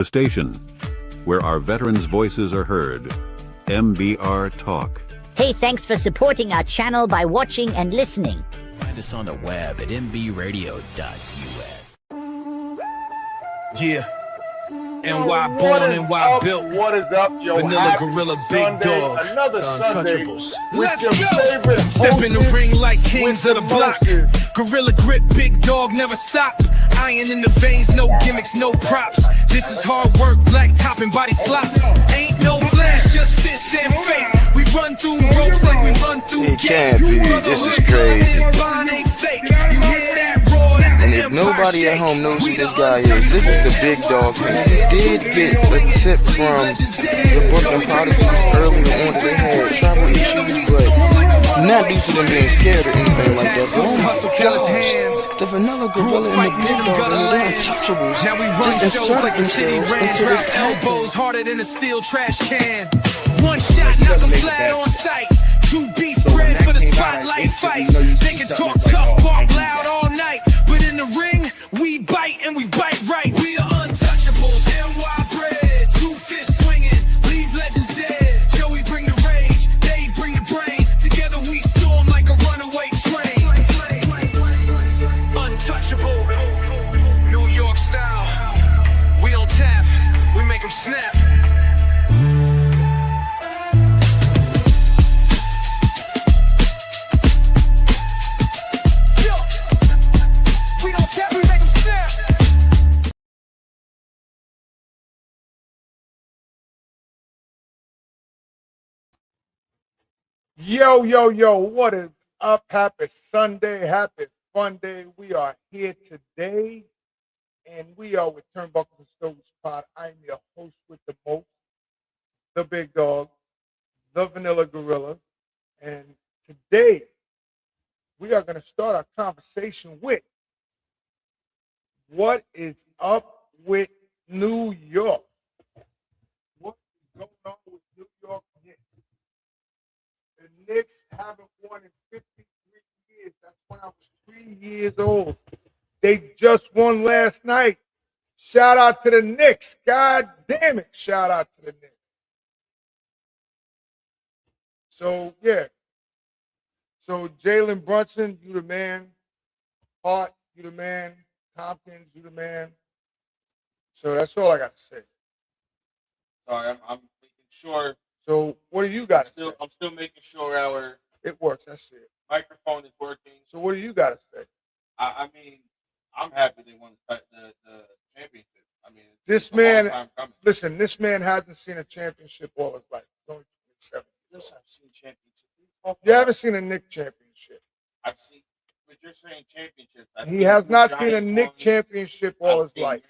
The station where our veterans' voices are heard. MBR Talk. Hey, thanks for supporting our channel by watching and listening. Find us on the web at mbradio.us. Yeah. NY born, NY built. What is up, yo? Vanilla Happy Gorilla, Sunday, Big Dog, another Sunday Untouchables. with Let's your go. favorite Step in the hostess ring like kings with of the block. mostest. Gorilla grip, big dog, never stop. Iron in the veins, no gimmicks, no props. This is hard work, black top and body slops. Ain't no flash, just fists and fake. We run through ropes like we run through It gates. can't be. This is crazy. And if nobody at home knows who this guy is, this is the big dog. And he did get a tip from the Brooklyn Prodigies earlier on that they had travel issues, but not due to them being scared or anything like that. But oh my gosh, the Vanilla Gorilla and the Big Dog and the Untouchables just inserted themselves into this tag team. Harder than a steel trash can. One shot, knock them flat on sight. Two beats bred for the spotlight fight. They can talk tough, bark loud all night, but in the ring, we bite and we bite right. We are untouchables, NY bred. Two fists swinging, leave legends dead. Joey bring the rage, Dave bring the brain. Together we storm like a runaway train. Untouchable, New York style. We don't tap, we make them snap. Yo, what is up? Happy Sunday, happy fun day. We are here today, and we are with Turnbuckles Stogies Pod. I'm your host with the most, the big dog, the Vanilla Gorilla, and today we are going to start our conversation with what is up with New York. What is going on with New York Knicks? The Knicks haven't won in 53 years. That's when I was 3 years old. They just won last night. Shout out to the Knicks. God damn it. Shout out to the Knicks. So, yeah. So, Jalen Brunson, you the man. Hart, you the man. Tompkins, you the man. So, that's all I got to say. Sorry, I'm making sure. So, what do you got to say? I'm still making sure our It works. That's it. microphone is working. So, what do you got to say? I mean, I'm happy they won the championship. I mean, This man, listen, this man hasn't seen a championship all his life. He's only 27. Yes, I've seen championships. You haven't seen a Knick championship. I've seen, but you're saying championships. He has not seen a Knick championship all his life.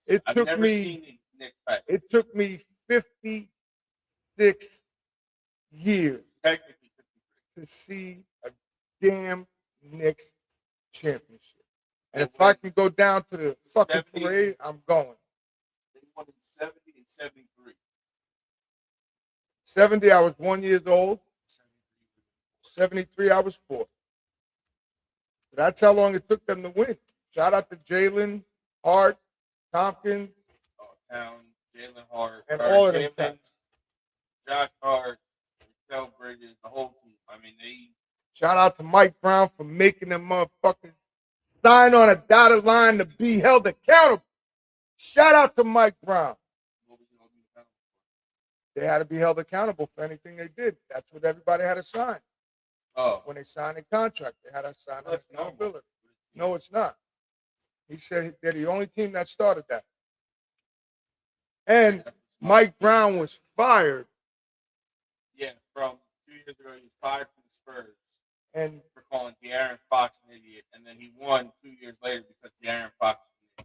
It I've took never me. seen the Knicks back. It took me 56 years Technically 53. to see a damn Knicks championship. And if I can go down to the fucking 70. parade, I'm going. They won in 70 and 73. 70, I was 1 year old. 73, I was 4. That's how long it took them to win. Shout out to Jalen, Hart, Tompkins, Town, Jalen Hart, and all of them cats. Josh Hart, Michelle Bridges, the whole team. I mean, they. Shout out to Mike Brown for making them motherfuckers sign on a dotted line to be held accountable. Shout out to Mike Brown. What was he gonna be accountable They had to be held accountable for anything they did. That's what everybody had to sign. for? Oh, When they signed a contract, they had to sign on That's accountability. No, it's not. He said they're the only team that started that. And Mike Brown was fired. yeah, from 2 years ago, he was fired from the Spurs And for calling De'Aaron Fox an idiot, and then he won 2 years later because De'Aaron Fox was an idiot.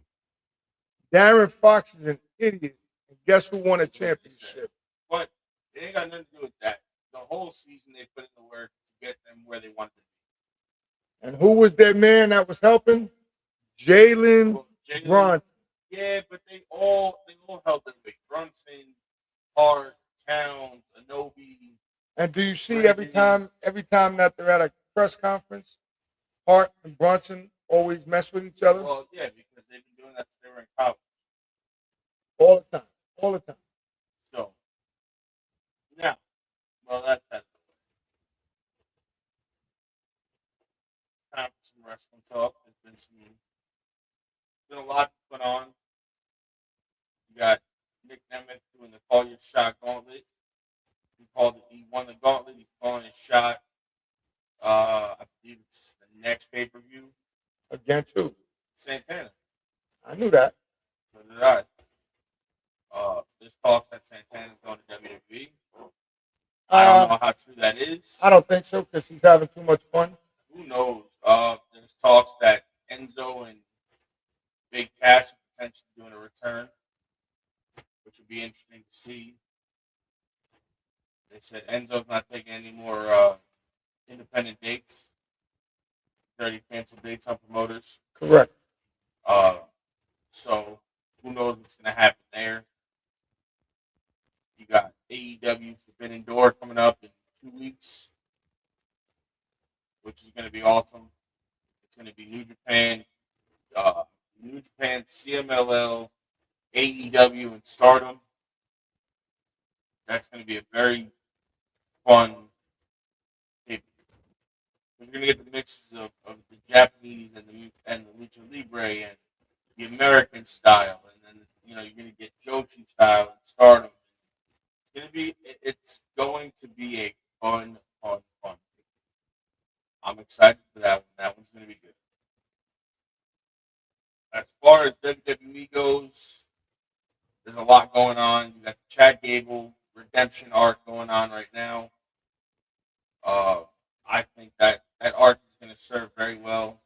Darren Fox is an idiot. And guess who won a championship? But it ain't got nothing to do with that. The whole season they put in the work to get them where they wanted to be. And who was their man that was helping? Jalen Well, Jalen- Brunson. Yeah, but they all held their weight. Brunson, Hart, Towns, Anobi. And do you see every time that they're at a press conference, Hart and Brunson always mess with each other? Well, yeah, because they've been doing that since they were in college. All the time. All the time. So, now, well, that's that. Time for some wrestling talk. There's been a lot going on. You got Nick Nemeth doing the Call Your Shot Gauntlet. He won the gauntlet. He's calling his shot. I believe it's the next pay-per-view. Against who? Santana. I knew that. So did I. There's talks that Santana's going to WWE. I don't know how true that is. I don't think so because he's having too much fun. Who knows? There's talks that Enzo and Big Cass are potentially doing a return, which would be interesting to see. They said Enzo's not taking any more independent dates. He's already canceled dates on promoters. Correct. So who knows what's going to happen there. You got AEW Forbidden Door coming up in 2 weeks, which is going to be awesome. It's going to be New Japan, CMLL, AEW, and Stardom. That's going to be a very fun tape. We're going to get the mixes of the Japanese and the Lucha Libre and the American style, and then you're going to get Joshi style and Stardom. It's going to be a fun. I'm excited for that one. That one's going to be good. As far as WWE goes, there's a lot going on. You got the Chad Gable redemption arc going on right now. I think that arc is going to serve very well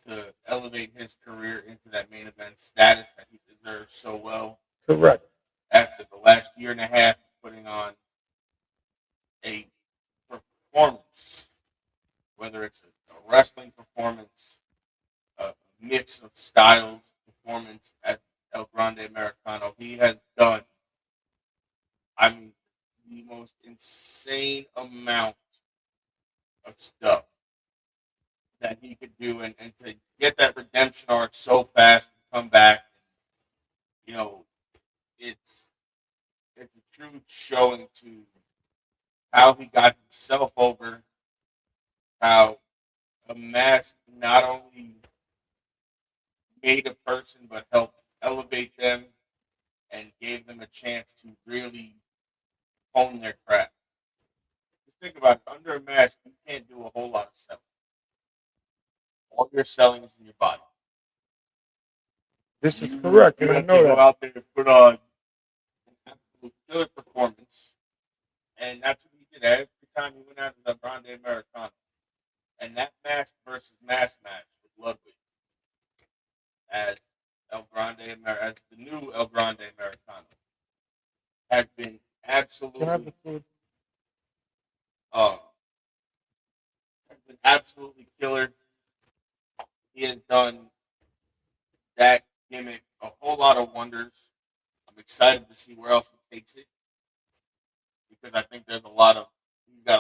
to elevate his career into that main event status that he deserves so well. Correct. After the last year and a half of putting on a performance, whether it's a wrestling performance, a mix of styles performance at El Grande Americano, he has done, the most insane amount of stuff that he could do, and to get that redemption arc so fast and come back, it's a true showing to how he got himself over, how a mask not only made a person but helped elevate them and gave them a chance to really hone their craft. Just think about it. Under a mask, you can't do a whole lot of selling. All you're selling is in your body. This is correct, and I know Go that. out there and put on an absolute killer performance, and that's what he did every time he went out to the Grande Americano. And that mask versus mask match with Ludwig as as the new El Grande Americano has been absolutely killer. He has done that gimmick a whole lot of wonders. I'm excited to see where else he takes it, because I think he's got a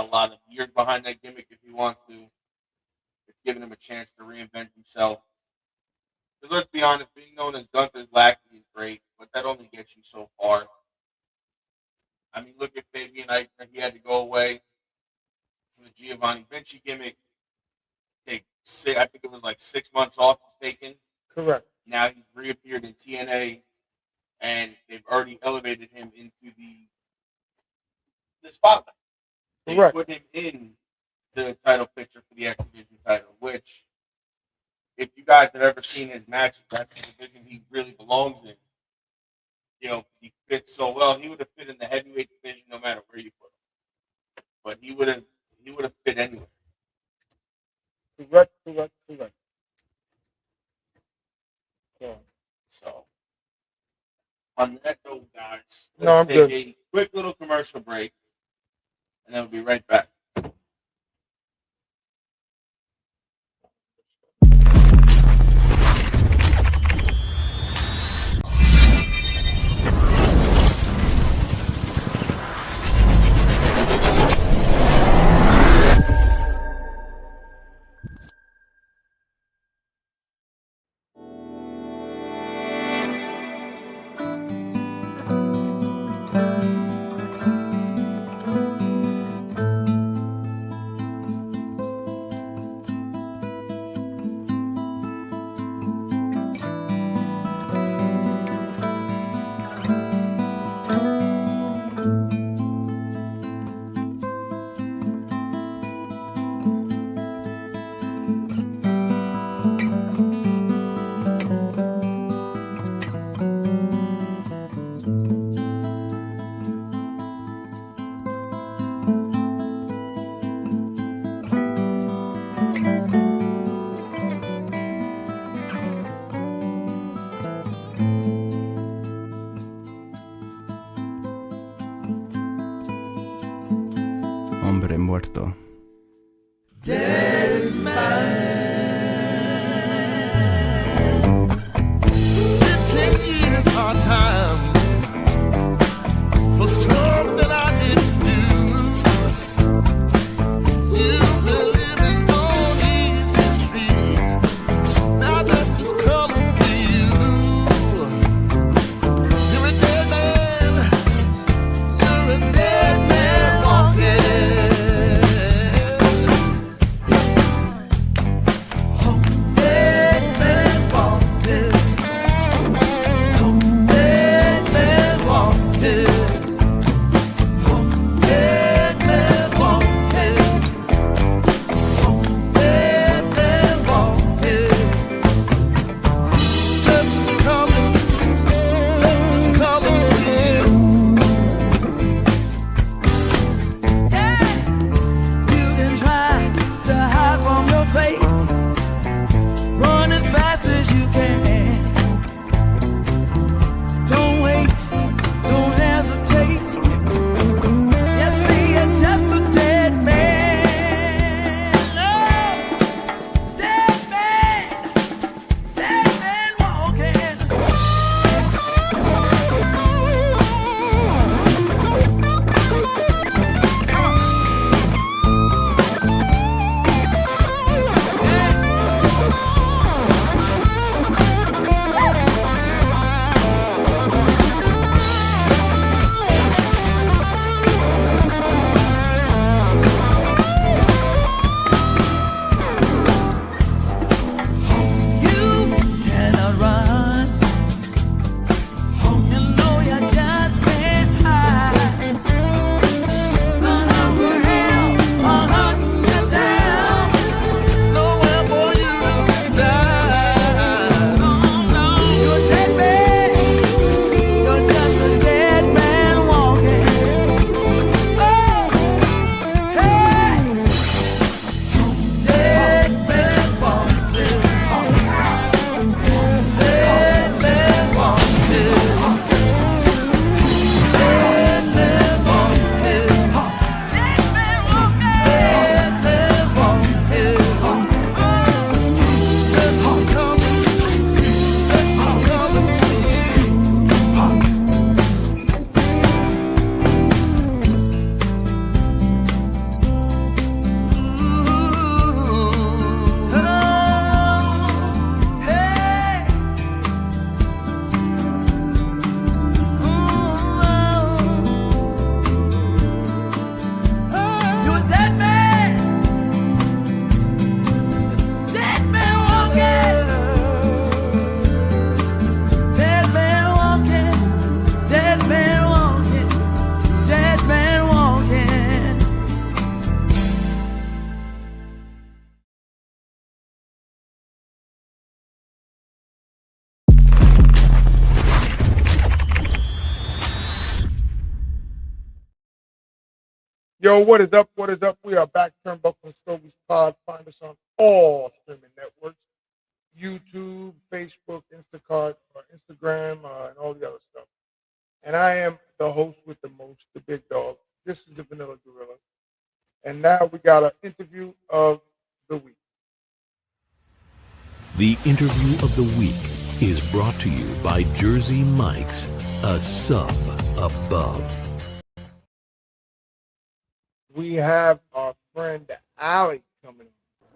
lot of years behind that gimmick if he wants to. It's giving him a chance to reinvent himself. Because let's be honest, being known as Gunther's Lackey is great, but that only gets you so far. Look at Fabian Eichner. He had to go away from the Giovanni Vinci gimmick. I think it was like 6 months off was taken. Correct. Now he's reappeared in TNA, and they've already elevated him into the spotlight. They Correct. put him in the title picture for the X Division title, which, if you guys have ever seen his matches, that's the division he really belongs in. Because he fits so well. He would have fit in the heavyweight division no matter where you put him. But he would have fit anywhere. Correct. So, on that note, guys, I'm take good. a quick little commercial break, and then we'll be right back. hombre muerto. Dead man. 10 years hard time for something I didn't do. You've been living on easy street. Now justice coming to you. You're a dead man. You're a dead man walking. Dead man walking. Dead man walking. Dead man walking. Dead man walking. Justice coming. Justice coming to you. You can try to hide from your fate. Run as fast as you can. Don't wait, don't hesitate. You see, you're just a dead man. Oh, dead man walking. You cannot run. You know you just can't hide. The hounds of hell are hunting you down. Nowhere for you to reside. No, you're a dead man. You're just a dead man walking. Oh, hey. Dead man walking. Dead man walking. Dead man walking. Dead man walking. Dead man walking. Justice coming. Justice coming to You're a dead man. Dead man walking. Dead man walking. Dead man walking. Dead man walking. Yo, what is up? What is up? We are back. Turnbuckles Stogies Pod. Find us on all streaming networks: YouTube, Facebook, Instacart, Instagram, and all the other stuff. And I am the host with the most, the big dog. This is the Vanilla Gorilla. And now we got an interview of the week. The interview of the week is brought to you by Jersey Mike's, a sub above. We have our friend Allie coming in.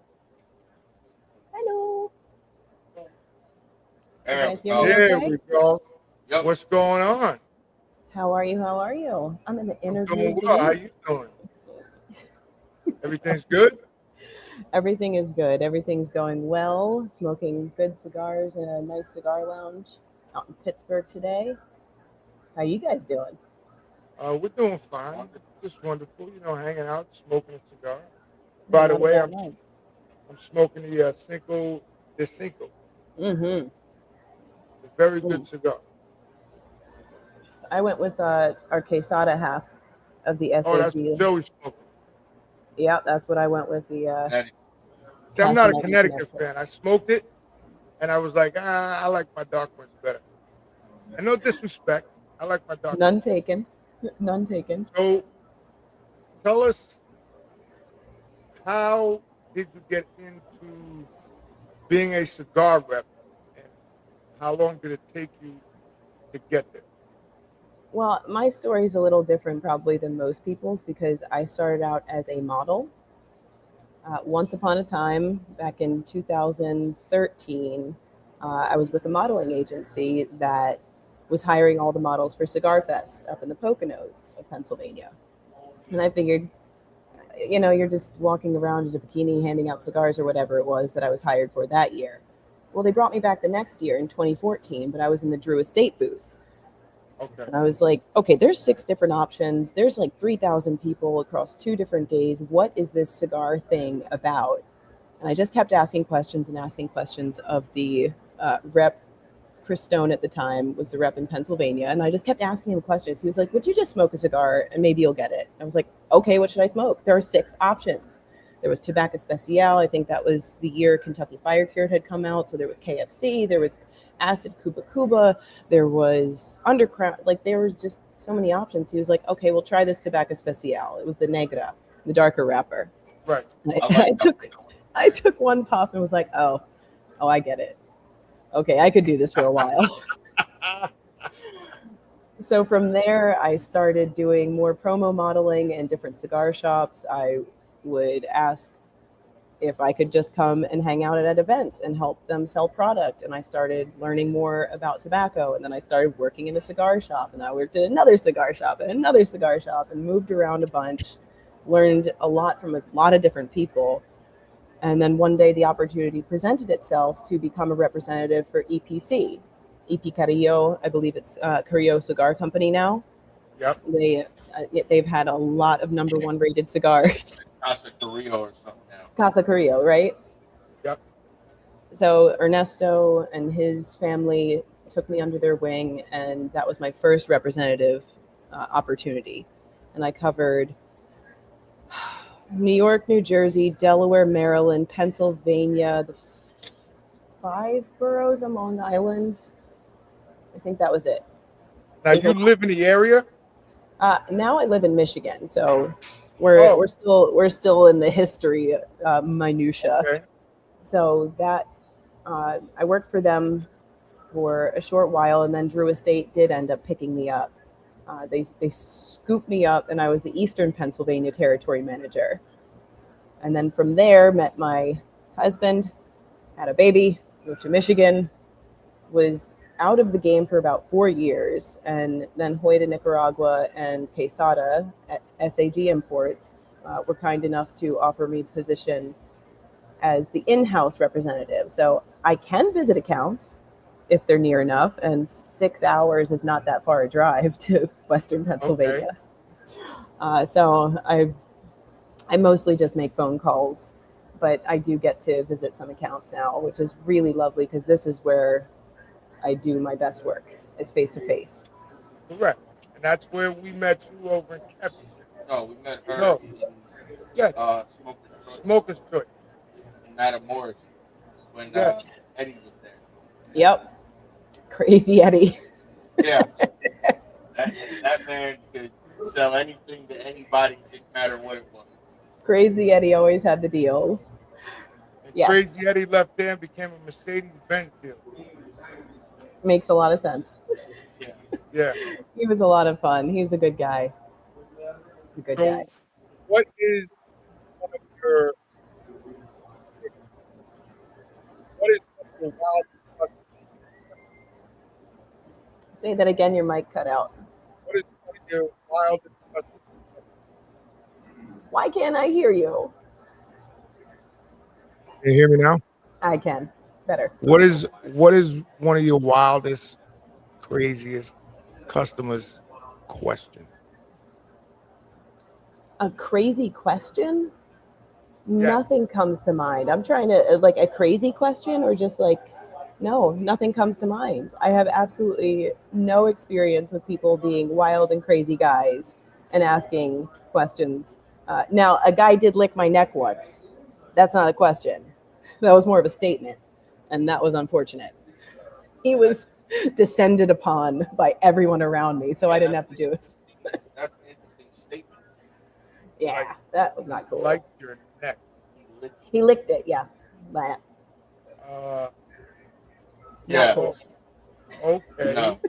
Hello. There guys we hear go. me? There Okay. we go. Yep. What's going on? How are you? How are you? I'm in the I'm interview. doing of the well. How week. you doing? Everything's good? Everything is good. Everything's going well. Smoking good cigars in a nice cigar lounge out in Pittsburgh today. How you guys doing? We're doing fine. It's just wonderful, hanging out, smoking a cigar. By the Not a way, bad I'm night. smoking the Cinco de Cinco. Mm-hmm. A very good cigar. I went with our Quesada half of the SAG. Oh, that's Joey smoking. Yeah, that's what I went with. The See, I'm not a Casamigos Connecticut Connecticut. fan. I smoked it, and I was like, I like my dark ones better. And no disrespect, I like my dark. None taken. None taken. So, tell us how did you get into being a cigar rep, and how long did it take you to get there? Well, my story is a little different probably than most people's because I started out as a model. Once upon a time, back in 2013, I was with a modeling agency that was hiring all the models for Cigar Fest up in the Poconos of Pennsylvania. And I figured, you're just walking around in a bikini handing out cigars or whatever it was that I was hired for that year. Well, they brought me back the next year in 2014, but I was in the Drew Estate booth. Okay. And I was like, okay, there's 6 different options. There's like 3,000 people across 2 different days. What is this cigar thing about? And I just kept asking questions of the rep. Chris Stone at the time was the rep in Pennsylvania. And I just kept asking him questions. He was like, would you just smoke a cigar and maybe you'll get it? I was like, okay, what should I smoke? There are 6 options. There was Tobacco Especial. I think that was the year Kentucky Fire Cured had come out. So there was KFC. There was Acid Cuba Cuba. There was Undercrown. Like, there was just so many options. He was like, okay, we'll try this Tobacco Especial. It was the Negra, the darker wrapper. Right. I took one puff and was like, oh, I get it. Okay, I could do this for a while. So from there, I started doing more promo modeling in different cigar shops. I would ask if I could just come and hang out at events and help them sell product. And I started learning more about tobacco. And then I started working in a cigar shop. And I worked at another cigar shop and another cigar shop and moved around a bunch, learned a lot from a lot of different people. And then one day the opportunity presented itself to become a representative for EPC. EP Carrillo, I believe it's Carrillo Cigar Company now. Yep. They've had a lot of number 1 rated cigars. Casa Carrillo or something now. Casa Carrillo, right? Yep. So Ernesto and his family took me under their wing, and that was my first representative opportunity. And I covered New York, New Jersey, Delaware, Maryland, Pennsylvania, the 5 boroughs on Long Island. I think that was it. Now, you live in the area? Now I live in Michigan, so we're still in the history minutia. Okay. So that I worked for them for a short while, and then Drew Estate did end up picking me up. They scooped me up, and I was the Eastern Pennsylvania territory manager. And then from there, met my husband, had a baby, moved to Michigan, was out of the game for about 4 years. And then Hoyt, Nicaragua, and Quesada at SAG Imports were kind enough to offer me the position as the in-house representative. So I can visit accounts if they're near enough, and 6 hours is not that far a drive to Western Pennsylvania. Okay. So I mostly just make phone calls, but I do get to visit some accounts now, which is really lovely because this is where I do my best work, is face-to-face. Correct. And that's where we met you over in Kevin. No, we met her in Smoker's Choice. In Matamoros when Eddie was there. Yep. Crazy Eddie. Yeah. that man could sell anything to anybody, didn't matter what it was. Crazy Eddie always had the deals. Yes. Crazy Eddie left there and became a Mercedes-Benz dealer. Makes a lot of sense. Yeah. He was a lot of fun. He's a good guy. He's a good guy. What is one of your wild? Say that again, your mic cut out. What is one of your wildest? Why can't I hear you? Can you hear me now? I can. Better. What is one of your wildest, craziest customers' question? A crazy question? Yeah. Nothing comes to mind. I'm trying to, like, a crazy question, or just like, no, nothing comes to mind. I have absolutely no experience with people being wild and crazy guys and asking questions. Now, a guy did lick my neck once. That's not a question. That was more of a statement, and that was unfortunate. He was descended upon by everyone around me, so I didn't have to do it. That's an interesting statement. Yeah, that was not cool. Like your neck. He licked it, yeah. But Yeah. cool. Okay. No.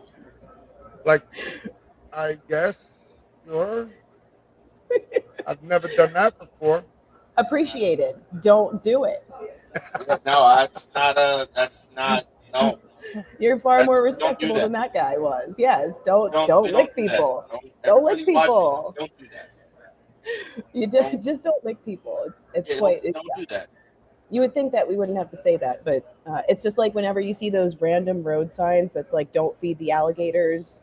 Like, I guess, sure. I've never done that before. Appreciate it. Don't do it. No, that's not no. You're far That's- more don't do respectable that. than that guy was. Yes. Don't We lick do that. people. Don't lick Everybody watching, people. Don't do that. You just don't lick people. It's Yeah, quite. don't do that. You would think that we wouldn't have to say that, but it's just like whenever you see those random road signs that's like "Don't feed the alligators,"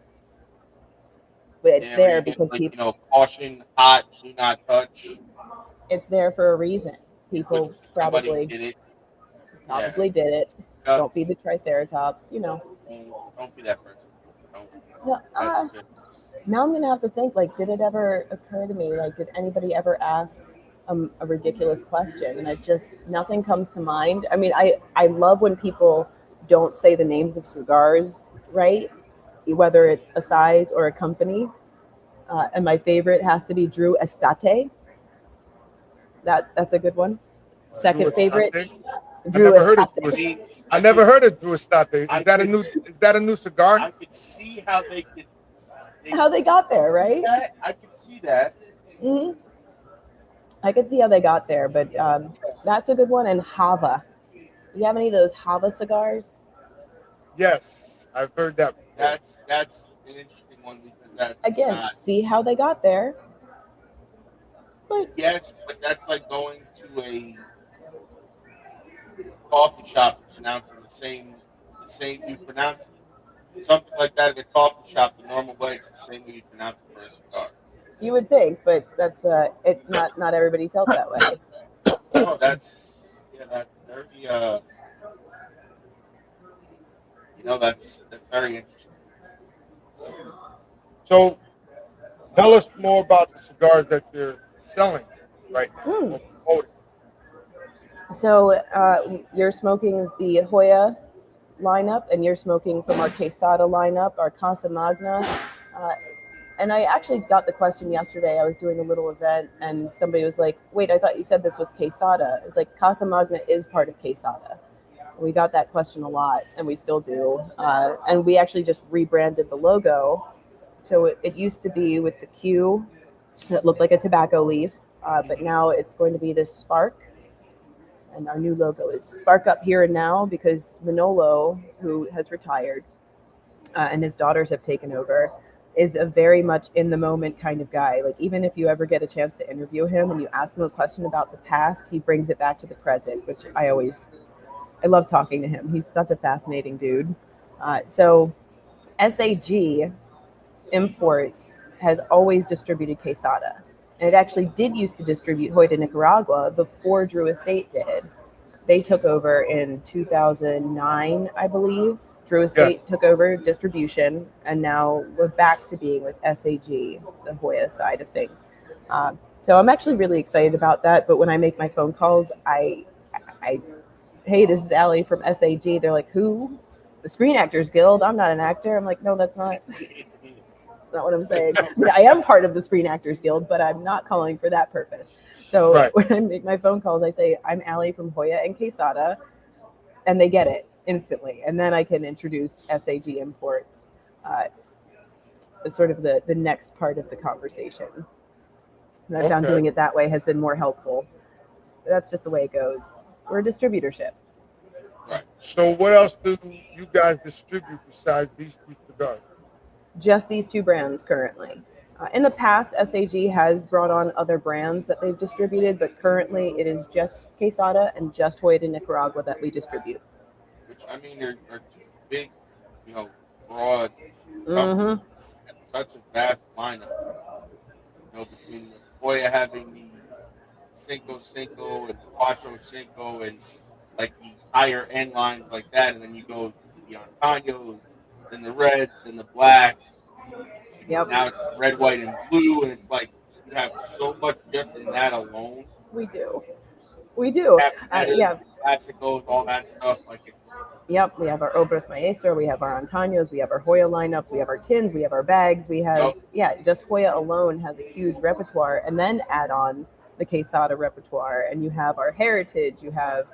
but it's there you get, because like, people. Caution, hot, do not touch. It's there for a reason. People Which somebody probably did it. did it. Yeah. Don't feed the triceratops. Don't be that person. Don't. So, That's good. now I'm gonna have to think. Like, did it ever occur to me? Like, did anybody ever ask a ridiculous question? And nothing comes to mind. I mean, I love when people don't say the names of cigars, right? Whether it's a size or a company. And my favorite has to be Drew Estate. That's a good one. Second Drew favorite, Estate? Drew Estate. I never heard of Drew Estate. Is that a new cigar? I could see how they could. How they got there, right? I could see that. Hmm. I could see how they got there, but that's a good one. And Hava. Do you have any of those Hava cigars? Yes, I've heard that. That's an interesting one because that's Again, not, see how they got there. But yes, but that's like going to a coffee shop and pronouncing the same you pronounce it. Something like that at a coffee shop, the normal way it's the same way you pronounce it for a cigar. you would think, but that's it. Not everybody felt that way. No, that's very that's very interesting. So, tell us more about the cigars that you're selling right now. So you're smoking the Hoya lineup, and you're smoking from our Quesada lineup, our Casa Magna. And I actually got the question yesterday. I was doing a little event, and somebody was like, "Wait, I thought you said this was Quesada." It was like Casa Magna is part of Quesada. We got that question a lot, and we still do. And we actually just rebranded the logo. So it used to be with the Q that looked like a tobacco leaf, but now it's going to be this spark. And our new logo is Spark Up Here and Now, because Manolo, who has retired and his daughters have taken over, is a very much in the moment kind of guy. Like, even if you ever get a chance to interview him and you ask him a question about the past, he brings it back to the present, which I love talking to him. He's such a fascinating dude. So SAG Imports has always distributed Quesada. And it actually did used to distribute Hoya de Nicaragua before Drew Estate did. They took over in 2009, I believe. Drew Estate took over distribution, and now we're back to being with SAG, the Hoya side of things. So I'm actually really excited about that. But when I make my phone calls, I hey, this is Allie from SAG. They're like, who? The Screen Actors Guild. I'm not an actor. I'm like, no, that's not. That's not what I'm saying. I am part of the Screen Actors Guild, but I'm not calling for that purpose. So when I make my phone calls, I say, I'm Allie from Hoya and Quesada, and they get it instantly. And then I can introduce SAG Imports as sort of the next part of the conversation. And I found doing it that way has been more helpful. But that's just the way it goes. We're a distributorship. Right. So what else do you guys distribute besides these two cigars? Just these two brands currently. In the past, SAG has brought on other brands that they've distributed, but currently it is just Quesada and just Hoya de Nicaragua that we distribute. Which, I mean, are two big, broad companies and such a vast lineup. Between Hoya having the Cinco Cinco and Quattro Cinco and like the higher end lines like that, and then you go to the Antaños, then the reds, then the blacks. Yep. Now it's red, white, and blue, and it's like you have so much just in that alone. We do. Classicals, all that stuff. Like it's. Yep. We have our Obras Maestro, we have our Antaños, we have our Hoya lineups, we have our tins, we have our bags, we have just Hoya alone has a huge repertoire, and then add on the Quesada repertoire, and you have our heritage, you have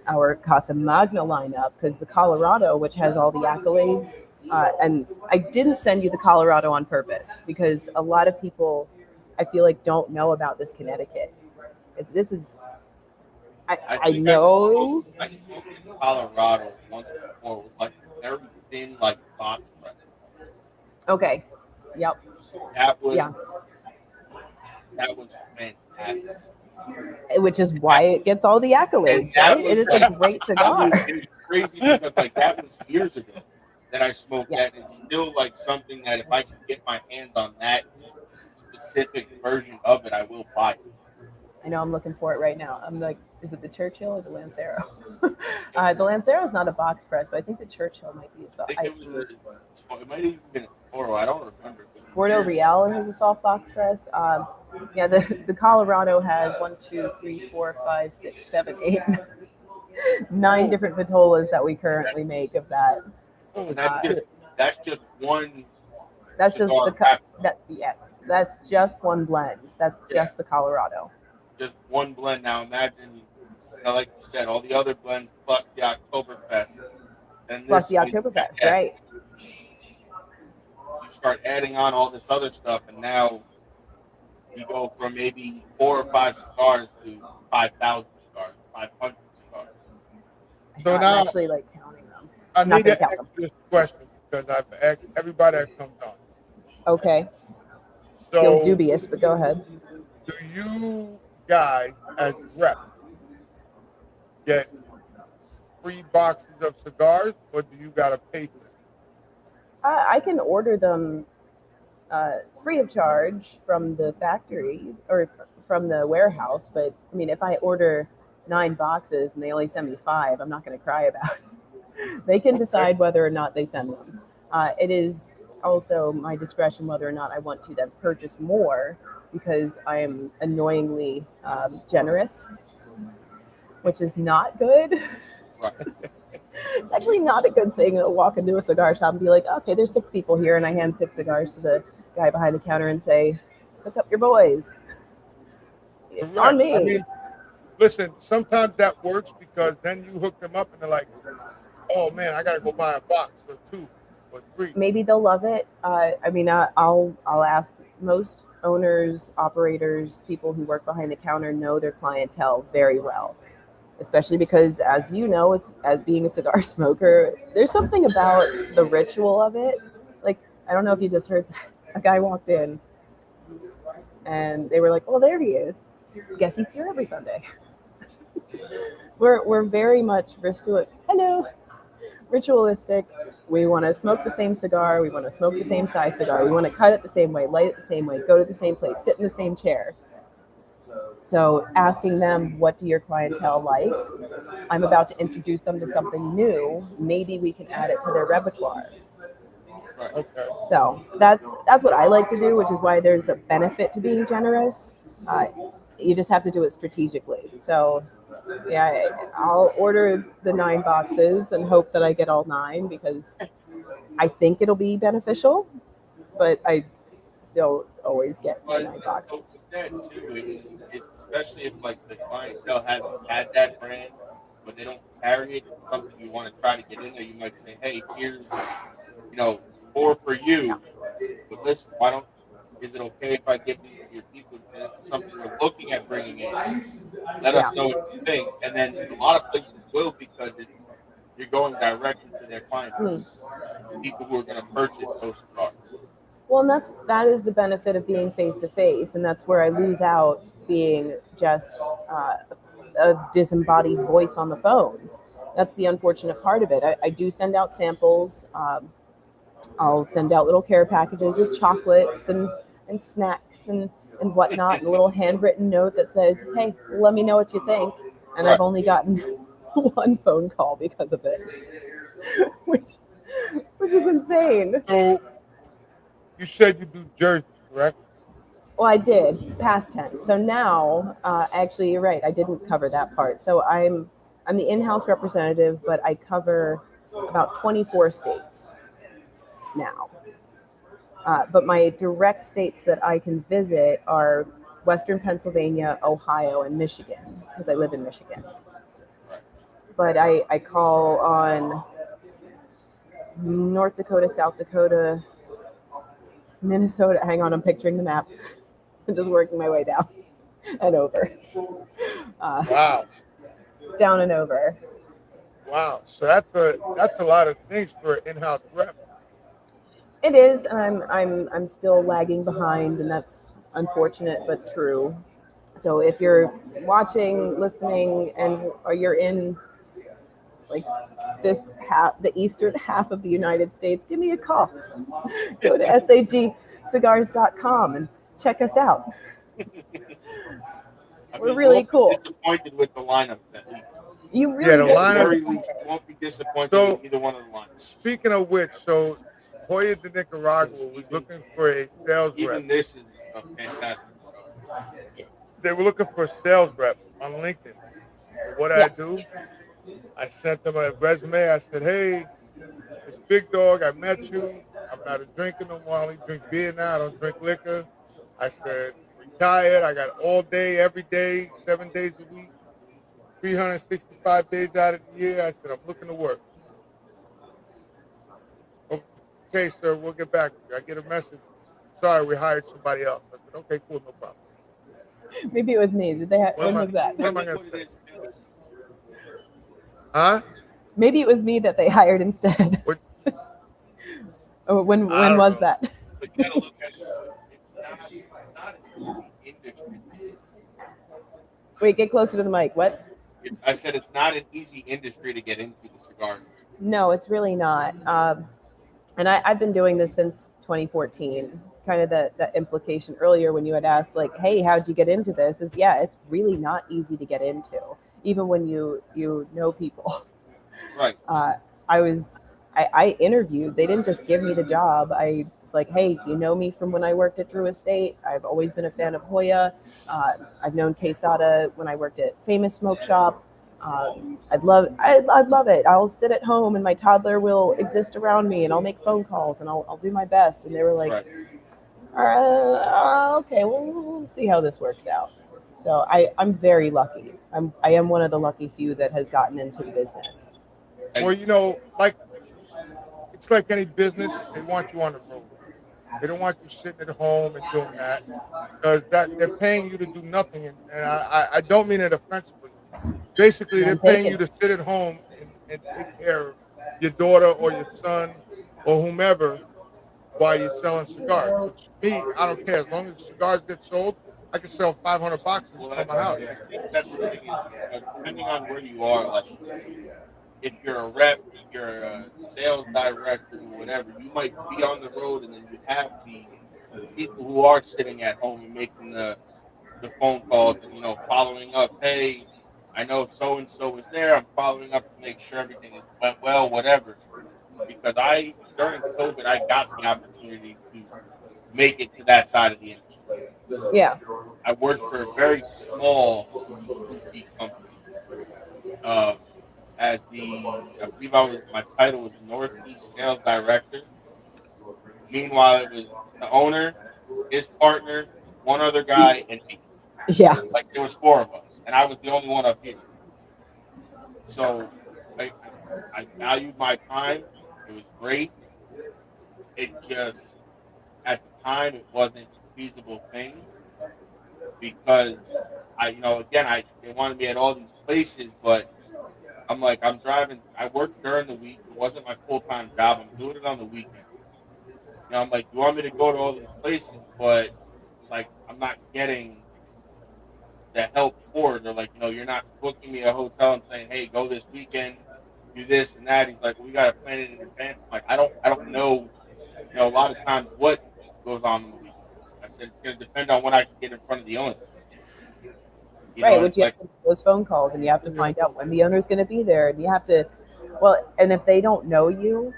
our Casa Magna lineup, because the Colorado, which has all the accolades, and I didn't send you the Colorado on purpose because a lot of people, I feel like, don't know about this Connecticut. This is, I know. I smoked in Colorado once before with like a very thin, like box press. Okay. Yep. That was Yeah. that was fantastic. Which is why it gets all the accolades, right? It is a great cigar. It was crazy because like that was years ago that I smoked Yes. that. It's still like something that if I can get my hands on that specific version of it, I will buy it. I know I'm looking for it right now. I'm like, is it the Churchill or the Lancero? The Lancero is not a box press, but I think the Churchill might be. So I think it might have even been a Toro. I don't remember. Bordeaux Real has a soft box press. Yeah, the Colorado has 1, 2, 3, 4, 5, 6, 7, 8, 9 different vitolas that we currently make of that. And that's just one. That's just yes, that's just one blend. That's just the Colorado. Just one blend. Now imagine, like you said, all the other blends plus the Oktoberfest. Plus the Oktoberfest, right? You start adding on all this other stuff, and now you go from maybe 4 or 5 cigars to 5,000 cigars, 500 cigars. So now I'm actually like counting them. I need to ask this question because I've asked everybody that comes on. Okay. So, feels dubious, but go ahead. Do you guys, as reps, get free boxes of cigars, or do you got to pay for it? I can order them free of charge from the factory or from the warehouse, but I mean, if I order 9 boxes and they only send me 5, I'm not going to cry about it. They can decide whether or not they send them. It is also my discretion whether or not I want to then purchase more, because I am annoyingly generous, which is not good. Right. It's actually not a good thing to walk into a cigar shop and be like, okay, there's 6 people here, and I hand 6 cigars to the guy behind the counter and say, hook up your boys. It's on me. I mean, listen, sometimes that works because then you hook them up and they're like, oh man, I got to go buy a box or 2 or 3. Maybe they'll love it. I mean, I'll ask. Most owners, operators, people who work behind the counter know their clientele very well, especially because, as you know, as being a cigar smoker, there's something about the ritual of it. Like, I don't know if you just heard, a guy walked in and they were like, oh, there he is. Guess he's here every Sunday. We're very much ritualistic. We want to smoke the same cigar. We want to smoke the same size cigar. We want to cut it the same way, light it the same way, go to the same place, sit in the same chair. So asking them, what do your clientele like? I'm about to introduce them to something new. Maybe we can add it to their repertoire. Okay. So that's what I like to do, which is why there's a benefit to being generous. You just have to do it strategically. So yeah, I'll order the 9 boxes and hope that I get all 9, because I think it'll be beneficial, but I don't always get the 9 boxes. That too, especially if like the clientele hasn't had that brand, but they don't carry it, it's something you want to try to get in there. You might say, hey, here's 4 for you, but listen, is it okay if I give these to your people and say this is something we're looking at bringing in? Let us know what you think. And then a lot of places will, because you're going directly to their clients, people who are going to purchase those cigars. Well, and that is the benefit of being face to face, and that's where I lose out being just a disembodied voice on the phone. That's the unfortunate part of it. I do send out samples. I'll send out little care packages with chocolates and snacks and whatnot, and a little handwritten note that says, hey, let me know what you think. And right. I've only gotten 1 phone call because of it, which is insane. So you said you do Jersey, correct? Well, I did, past tense. So now, actually, you're right. I didn't cover that part. So I'm the in-house representative, but I cover about 24 states now. But my direct states that I can visit are Western Pennsylvania, Ohio, and Michigan, because I live in Michigan. But I call on North Dakota, South Dakota, Minnesota. Hang on, I'm picturing the map. I'm just working my way down and over. Wow. Down and over. Wow. So that's a lot of things for an in-house rep. It is, and I'm still lagging behind, and that's unfortunate but true. So if you're watching, listening, or you're in like the eastern half of the United States, give me a call. Go to sagcigars.com and check us out. We're really cool. Disappointed with the lineup, at least. You really the lineup. You won't be disappointed with either one of the lineups. Speaking of which, so Hoya de Nicaragua was looking for a sales rep. Even this is a fantastic. They were looking for a sales rep on LinkedIn. What I do, I sent them a resume. I said, hey, it's Big Dog. I met you. I'm not a drinker no more. I only drink beer now. I don't drink liquor. I said, retired. I got all day, every day, 7 days a week, 365 days out of the year. I said, I'm looking to work. Okay, sir, we'll get back to you. I get a message. Sorry, we hired somebody else. I said, okay, cool, no problem. Maybe it was me. Did they? When was that? What am I going to say? Huh? Maybe it was me that they hired instead. Oh, when was that? But you gotta look at it. It's not an easy industry. Wait, get closer to the mic. What? I said it's not an easy industry to get into, the cigar industry. No, it's really not. And I've been doing this since 2014. Kind of the implication earlier when you had asked, like, hey, how'd you get into this? Is it's really not easy to get into, even when you know people. Right. I interviewed. They didn't just give me the job. I was like, hey, you know me from when I worked at Drew Estate. I've always been a fan of Hoya. I've known Quesada when I worked at Famous Smoke Shop. I'd love it. I'll sit at home and my toddler will exist around me and I'll make phone calls and I'll do my best. And they were like, okay, well, we'll see how this works out. So I'm very lucky. I am one of the lucky few that has gotten into the business. Well, it's like any business. They want you on the road. They don't want you sitting at home and doing that because they're paying you to do nothing. And I don't mean it offensively. Basically, they're paying you to sit at home and take care of your daughter or your son or whomever while you're selling cigars. Which me, I don't care. As long as cigars get sold, I can sell 500 boxes from my house. That's the thing is, depending on where you are, like if you're a rep, if you're a sales director, whatever, you might be on the road and then you have the people who are sitting at home and making the phone calls and, following up, hey, I know so-and-so was there. I'm following up to make sure everything went well, whatever. Because during COVID, I got the opportunity to make it to that side of the industry. Yeah. I worked for a very small boutique company. I believe my title was Northeast Sales Director. Meanwhile, it was the owner, his partner, one other guy, and me. Yeah. Like there was 4 of us. And I was the only one up here. So I valued my time. It was great. It just, at the time, it wasn't a feasible thing because they wanted me at all these places, but I'm like, I'm driving. I work during the week. It wasn't my full-time job. I'm doing it on the weekend. I'm like, you want me to go to all these places, but like, I'm not getting the help for it. They're like, you're not booking me a hotel and saying, hey, go this weekend, do this and that. He's like, well, we got to plan it in advance. I'm like, I don't know, a lot of times what goes on in the weekend. I said, it's going to depend on when I can get in front of the owner. Right, which you have to make those phone calls and you have to find out when the owner's going to be there. And you have to, and if they don't know you,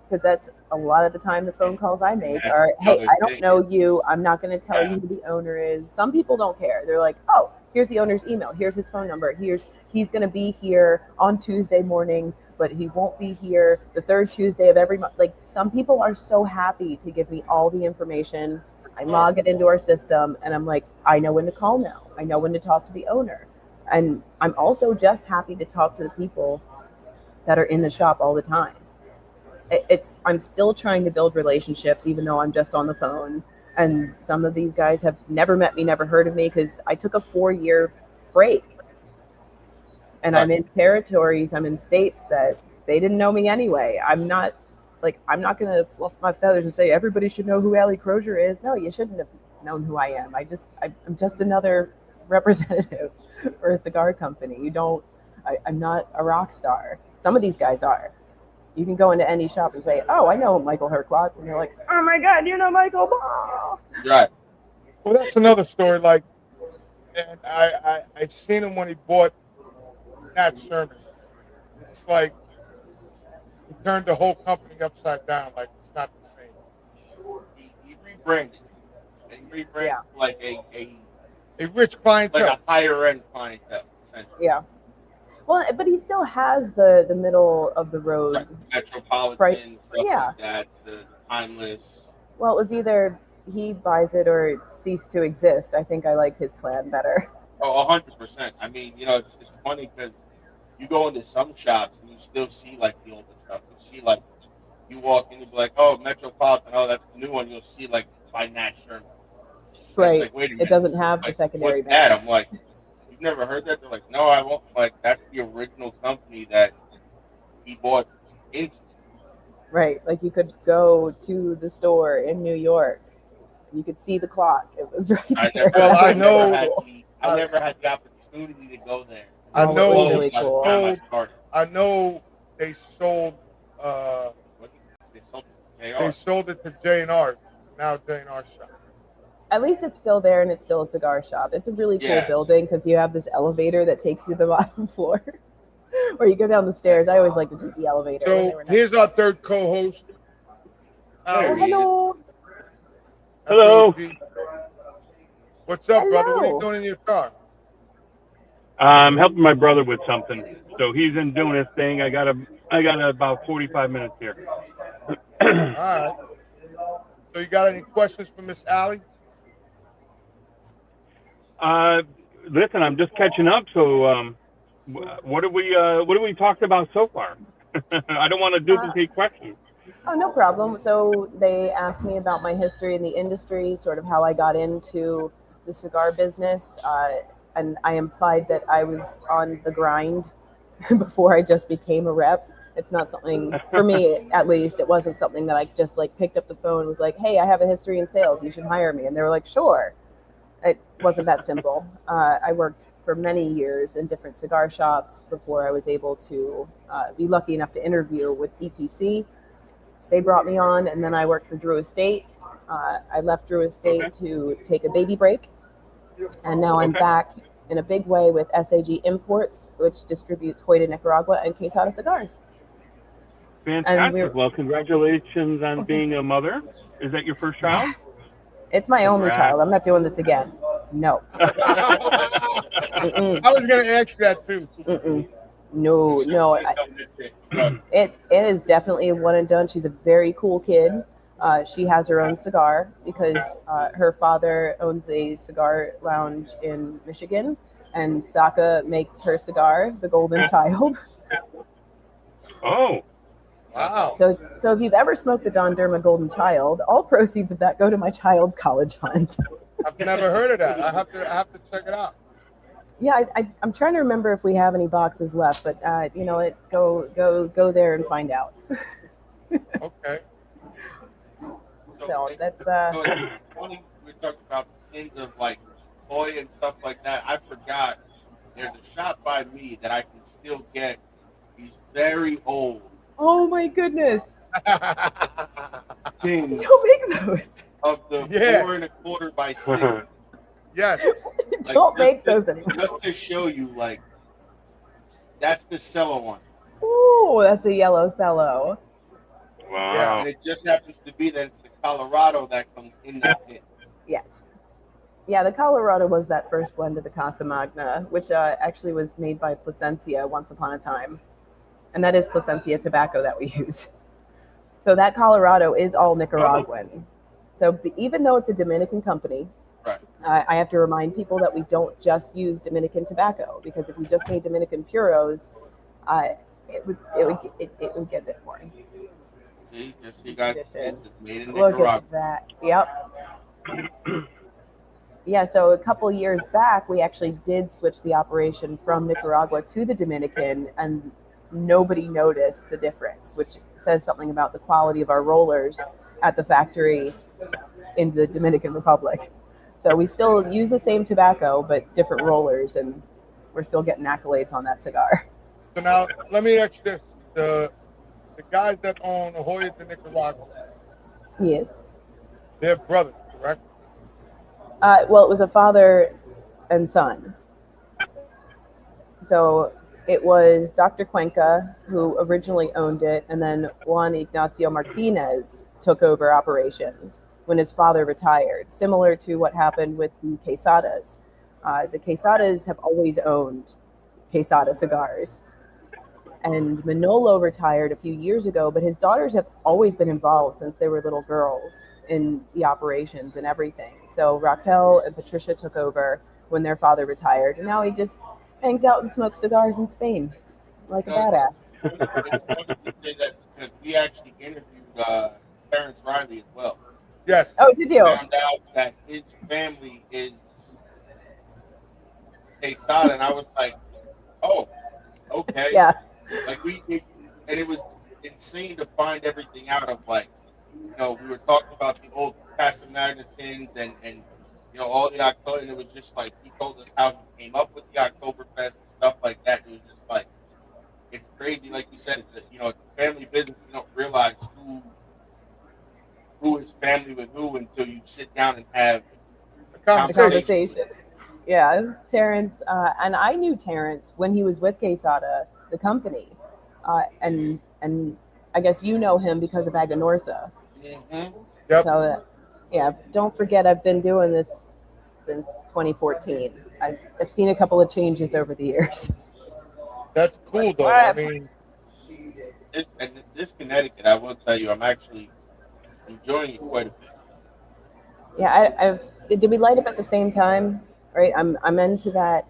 because that's a lot of the time the phone calls I make are, hey, I don't know you. I'm not going to tell you who the owner is. Some people don't care. They're like, oh, here's the owner's email. Here's his phone number. He's going to be here on Tuesday mornings, but he won't be here the third Tuesday of every month. Like some people are so happy to give me all the information I log it into our system, and I'm like, I know when to call now. I know when to talk to the owner. And I'm also just happy to talk to the people that are in the shop all the time. I'm still trying to build relationships, even though I'm just on the phone. And some of these guys have never met me, never heard of me, because I took a 4-year break. And I'm in territories, I'm in states that they didn't know me anyway. I'm not going to fluff my feathers and say everybody should know who Allie Crozier is. No, you shouldn't have known who I am. I'm just another representative for a cigar company. I'm not a rock star. Some of these guys are. You can go into any shop and say, oh, I know Michael Herklotz. And you're like, oh my God, you know Michael. Right. Well, that's another story. Like, and I've seen him when he bought Nat Sherman. It's like he turned the whole company upside down. Like, it's not the same. He rebranded. And he rebranded like a rich clientele. Like a higher end clientele, essentially. Yeah. Well, but he still has the middle of the road. Right. Metropolitan, stuff like that, the timeless. Well, it was either he buys it or cease to exist. I think I like his plan better. Oh, 100%. I mean, it's funny because you go into some shops and you still see like the older stuff. You see like you walk in, you be like, oh, Metropolitan, oh, that's the new one. You'll see like by Nat Sherman. Right. Like, wait a minute. It doesn't have the secondary. What's that? I'm like, you've never heard that? They're like, no, I won't. Like, that's the original company that he bought into. Right. Like you could go to the store in New York. You could see the clock. It was right there. I never had the opportunity to go there. I know. It was really cool. I know they sold. They sold it to J&R. Now J&R shop. At least it's still there, and it's still a cigar shop. It's a really cool building because you have this elevator that takes you to the bottom floor, or you go down the stairs. I always like to take the elevator. So here's our third co-host. Hello. Hello. What's up, brother? What are you doing in your car? I'm helping my brother with something. So he's in doing his thing. I got about 45 minutes here. All right. So you got any questions for Miss Allie? Listen, I'm just catching up. So, what have we talked about so far? I don't want to duplicate questions. Oh, no problem. So they asked me about my history in the industry, sort of how I got into the cigar business, and I implied that I was on the grind before I just became a rep. It's not something, for me at least, it wasn't something that I just like picked up the phone and was like, hey, I have a history in sales, you should hire me. And they were like, sure. It wasn't that simple. I worked for many years in different cigar shops before I was able to be lucky enough to interview with EPC. They brought me on, and then I worked for Drew Estate. I left Drew Estate to take a baby break, and now I'm back in a big way with SAG Imports, which distributes Hoyt Nicaragua and Quesada Cigars. Fantastic. Well, congratulations on being a mother. Is that your first child? It's my only child. I'm not doing this again. No. I was going to ask that too. No. It is definitely a one and done. She's a very cool kid. She has her own cigar because her father owns a cigar lounge in Michigan, and Saka makes her cigar, the Golden Child. Oh. Wow. So if you've ever smoked the Don Derma Golden Child, all proceeds of that go to my child's college fund. I've never heard of that. I have to check it out. Yeah, I'm trying to remember if we have any boxes left, but go there and find out. Okay. So that's So it's funny we talked about tins of like Hoy and stuff like that. I forgot there's a shop by me that I can still get these very old. Oh my goodness! Tins. You make those of the 4 1/4 by 6. Yes. Don't make those anymore. Just to show you, like, that's the cello one. Ooh, that's a yellow cello. Wow. Yeah, and it just happens to be that it's the Colorado that comes in that tin. Yes. Yeah, the Colorado was that first blend of the Casa Magna, which actually was made by Plasencia once upon a time. And that is Plasencia tobacco that we use. So that Colorado is all Nicaraguan. So even though it's a Dominican company, Right. I have to remind people that we don't just use Dominican tobacco, because if we just made Dominican puros, it would get a bit boring. See, just so you guys see, it's made in Look Nicaragua. at that. Yep. Yeah, so a couple years back, we actually did switch the operation from Nicaragua to the Dominican, and nobody noticed the difference, which says something about the quality of our rollers at the factory in the Dominican Republic. So we still use the same tobacco, but different rollers, and we're still getting accolades on that cigar. So now, let me ask you this. The guys that own Joyas in Nicaragua, Yes. they're brothers, correct? Well, it was a father and son. So it was Dr. Cuenca who originally owned it, and then Juan Ignacio Martinez took over operations when his father retired, similar to what happened with the Quesadas. The Quesadas have always owned Quesada Cigars. And Manolo retired a few years ago, but his daughters have always been involved since they were little girls in the operations and everything. So Raquel and Patricia took over when their father retired, and now he just hangs out and smokes cigars in Spain like a badass. It's funny to say that because we actually interviewed Terrence Riley as well. Yes. Oh, did you? Found out that his family is Quesada, and I was like, oh, okay. Yeah. Like it was insane to find everything out of, like, you know, we were talking about the old Casa Magnetins and you know, all the October, and it was just like he told us how he came up with the Oktoberfest and stuff like that. It was just like, it's crazy, like you said, it's a family business. You don't realize who is family with who until you sit down and have a conversation. Yeah, Terrence, and I knew Terrence when he was with Quesada, the company, and I guess you know him because of Aganorsa. Mm-hmm. Yep. So, yeah, don't forget I've been doing this since 2014. I've seen a couple of changes over the years. That's cool, though. I mean, this Connecticut, I will tell you, I'm actually enjoying it quite a bit. Yeah, did we light up at the same time? Right, I'm into that.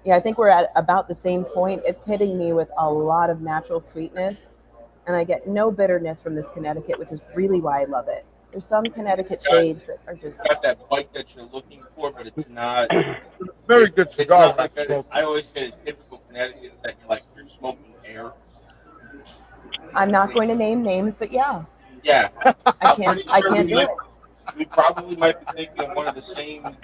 Yeah, I think we're at about the same point. It's hitting me with a lot of natural sweetness, and I get no bitterness from this Connecticut, which is really why I love it. There's some Connecticut shades that are just... It's got that bite that you're looking for, but it's not... Very good cigar. I always say the typical Connecticut is that you're smoking air. I'm not going to name names, but yeah. Yeah. I can't do it. We probably might be thinking of one of the same...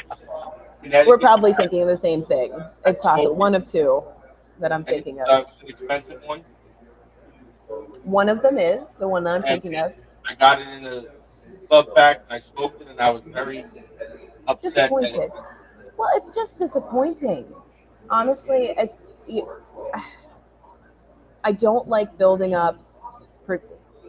We're probably thinking of the same thing. It's possible. One of two that I'm thinking of. It's an expensive one? One of them is the one that I'm thinking of. I got it in a club pack, and I smoked it, and I was very upset. Disappointed. Well, it's just disappointing. Honestly, I don't like building up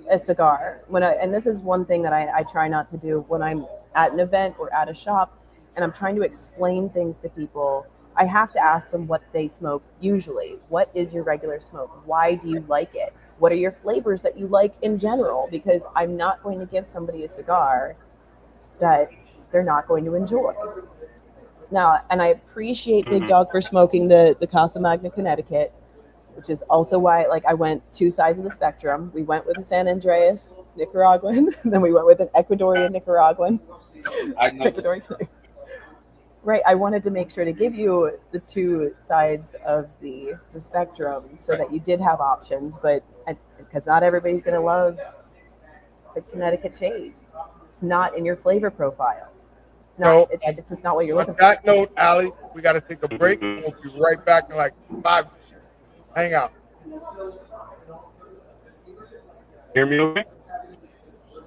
a cigar. And this is one thing that I try not to do when I'm at an event or at a shop, and I'm trying to explain things to people. I have to ask them what they smoke usually. What is your regular smoke? Why do you like it? What are your flavors that you like in general? Because I'm not going to give somebody a cigar that they're not going to enjoy. Now, and I appreciate Big Dog for smoking the Casa Magna Connecticut, which is also why I went two sides of the spectrum. We went with a San Andreas Nicaraguan, then we went with an Ecuadorian Nicaraguan. Right, I wanted to make sure to give you the two sides of the spectrum so that you did have options, but because not everybody's going to love the Connecticut shade. It's not in your flavor profile. It's just not what you're looking for. On that note, Allie, we got to take a break. We'll be right back in 5 minutes. Hang out. Hear me okay?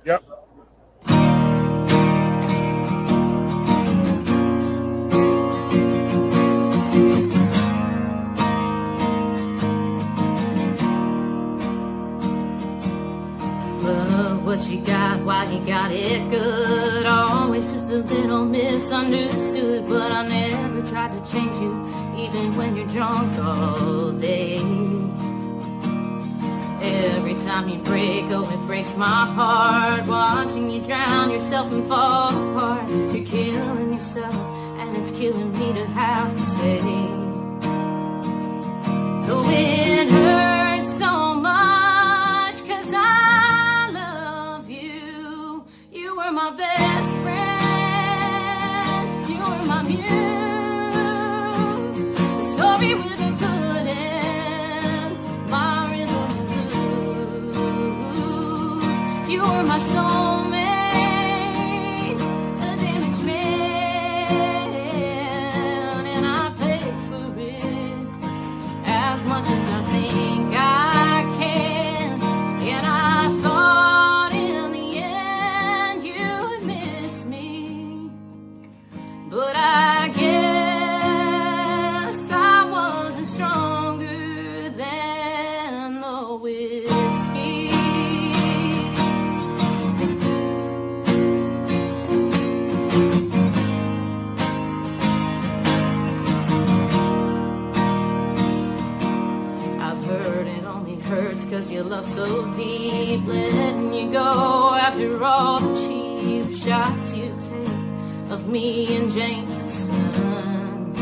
Yep. What you got, why you got it good. Always just a little misunderstood, but I never tried to change you, even when you're drunk all day. Every time you break, oh, it breaks my heart. Watching you drown yourself and fall apart. You're killing yourself, and it's killing me to have to say. Though it hurts so much, 'cause I love you. You were my best friend. You were my muse. The story with a good end. My rhythm blues. You were my soulmate. A damaged man. And I paid for it. As much as I think I can. And I thought in the end you'd miss me. But I guess I wasn't stronger than the whiskey. I've heard it only hurts 'cause you love so deep, letting you go after all the cheap shots you take of me and Jameson.